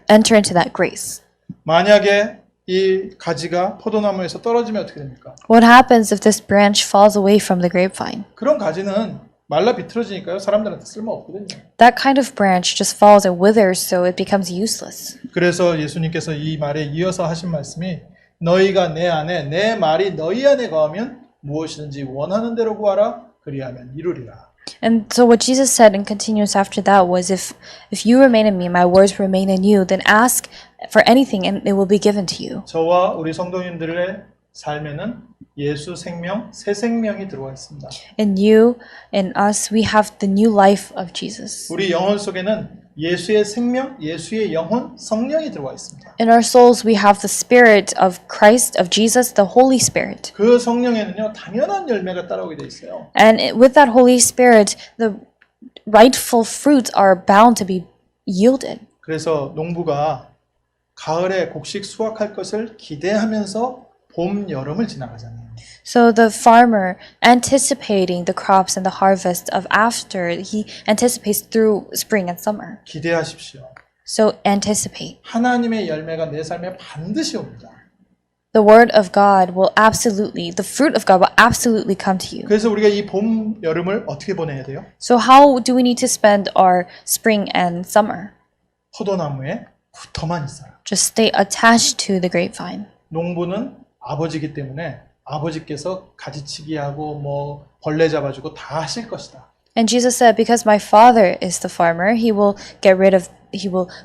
enter into that grace. 만약에 이 가지가 포도나무에서 떨어지면 어떻게 됩니까? What happens if this branch falls away from the grapevine? 그런 가지는 말라 비틀어지니까요. 사람들한테 쓸모 없거든요. That kind of branch just falls and withers, so it becomes useless. 그래서 예수님께서 이 말에 이어서 하신 말씀이 너희가 내 안에 내 말이 너희 안에 거하면 무엇이든지 원하는 대로 구하라 그리하면 이루리라. And so what Jesus said and continues after that was if you remain in me, my words remain in you, then ask for anything and it will be given to you. 저와 우리 성도님들의 삶에는 예수 생명, 새 생명이 들어와 있습니다. In you and us, we have the new life of Jesus. 우리 영혼 속에는 예수의 생명, 예수의 영혼, 성령이 들어와 있습니다. In our souls, we have the Spirit of Christ, of Jesus, the Holy Spirit. 그 성령에는요, 당연한 열매가 따라오게 돼 있어요. And with that Holy Spirit, the rightful fruits are bound to be yielded. 그래서 농부가 가을에 곡식 수확할 것을 기대하면서 봄, 여름을 지나가잖아요. So the farmer, anticipating the crops and the harvest of after, he anticipates through spring and summer. 기대하십시오. So anticipate. 하나님의 열매가 내 삶에 반드시 옵니다. The word of God will absolutely, the fruit of God will absolutely come to you. 그래서 우리가 이 봄, 여름을 어떻게 보내야 돼요? So how do we need to spend our spring and summer? 포도나무에 붙어만 있어요. Just stay attached to the grapevine. 농부는 아버지이기 때문에 아버지께서 가지치기 하고 뭐 벌레 잡아주고 다 하실 것이다. And Jesus said, because my father is the farmer, he will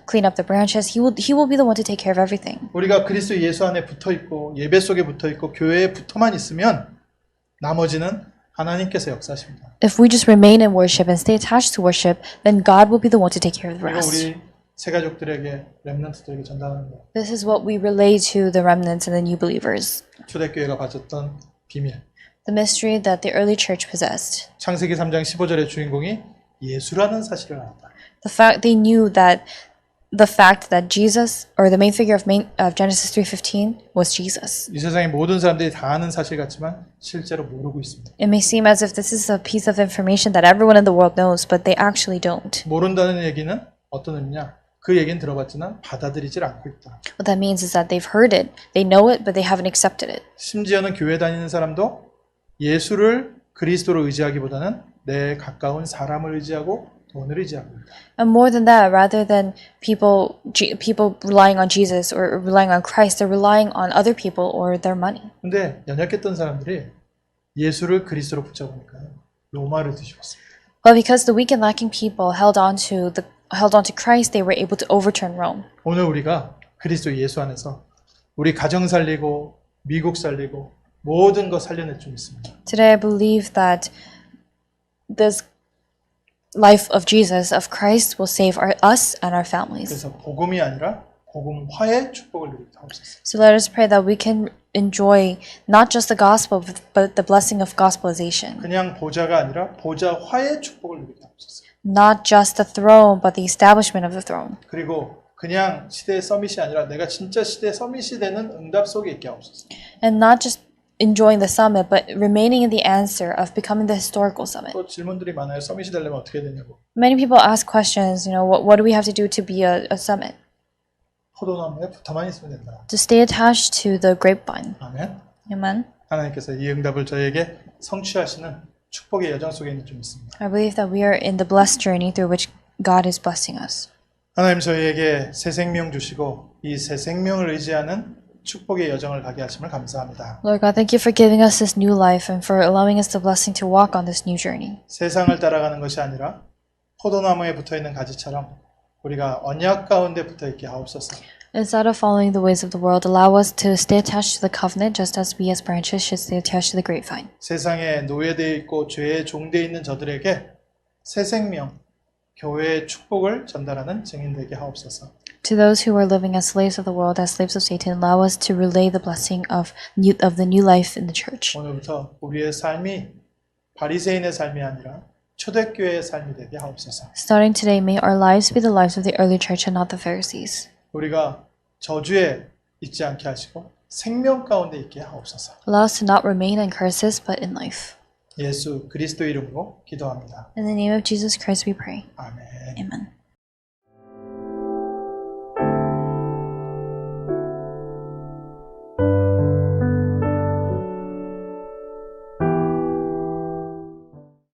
clean up the branches. He will be the one to take care of everything. 우리가 그리스도 예수 안에 붙어 있고 예배 속에 붙어 있고 교회에 붙어만 있으면 나머지는 하나님께서 역사하십니다. If we just remain in worship and stay attached to worship, then God will be the one to take care of the 그리고 rest. 우리 새가족들에게 렘넌트들에게 전달하는 것. This is what we relay to the remnants and the new believers. 초대교회가 가졌던 비밀. The mystery that the early church possessed. 창세기 3장 15절의 주인공이 예수라는 사실을 알았다. They knew that the fact that Jesus, or the main figure of Genesis 3:15, was Jesus. 이 세상의 모든 사람들이 다 아는 사실 같지만 실제로 모르고 있습니다. It may seem as if this is a piece of information that everyone in the world knows, but they actually don't. 모른다는 얘기는 어떤 의미냐? 그 얘기는 들어봤지만 받아들이질 않고 있다. What that means is that they've heard it, they know it, but they haven't accepted it. 심지어는 교회 다니는 사람도 예수를 그리스도로 의지하기보다는 내 가까운 사람을 의지하고 돈을 의지하고 있다. And more than that, rather than people relying on Jesus or relying on Christ, they're relying on other people or their money. 근데 연약했던 사람들이 예수를 그리스도로 붙잡으니까 로마를 뒤집었습니다. But because the weak and lacking people held on to Christ, they were able to overturn Rome. 오늘 우리가 그리스도 예수 안에서 우리 가정 살리고 미국 살리고 모든 거 살려낼 줄 믿습니다. Today I believe that this life of Jesus, of Christ, will save us and our families. 그래서 복음이 아니라 복음화의 축복을 누리게 하옵소서. So let us pray that we can enjoy not just the gospel, but the blessing of gospelization. 그냥 보좌가 아니라 보좌화의 축복을 누리게 하옵소서. Not just the throne, but the establishment of the throne. 그리고 그냥 시대의 서밋이 아니라 내가 진짜 시대의 서밋이 되는 응답 속에 있게 하옵소서. And not just enjoying the summit, but remaining in the answer of becoming the historical summit. 또 질문들이 많아요. 서밋이 되려면 어떻게 되냐고. Many people ask questions, what do we have to do to be a summit? 포도나무에 붙어만 있으면 된다. To stay attached to the grapevine. 아멘. Amen. 하나님께서 이 응답을 저에게 성취하시는 축복의 여정 속에 있는 줄 믿습니다. I believe that we are in the blessed journey through which God is blessing us. 하나님 저희에게 새 생명 주시고 이 새 생명을 의지하는 축복의 여정을 가게 하심을 감사합니다. Lord God, thank you for giving us this new life and for allowing us the blessing to walk on this new journey. 세상을 따라가는 것이 아니라 포도나무에 붙어있는 가지처럼 우리가 언약 가운데 붙어있게 하옵소서. Instead of following the ways of the world, allow us to stay attached to the covenant just as we as branches should stay attached to the grapevine. 세상에 노예되어 있고 죄에 종되어 있는 저들에게 새 생명, 교회의 축복을 전달하는 증인되게 하옵소서. To those who are living as slaves of the world, as slaves of Satan, allow us to relay the blessing of the new life in the church. 오늘부터 우리의 삶이 바리새인의 삶이 아니라 초대교회의 삶이 되게 하옵소서. Starting today, may our lives be the lives of the early church and not the Pharisees. 우리가 저주에 있지 않게 하시고 생명 가운데 있게 하옵소서. Allow us to not remain in curses, but in life. 예수 그리스도 이름으로 기도합니다. In the name of Jesus Christ we pray. 아멘. Amen.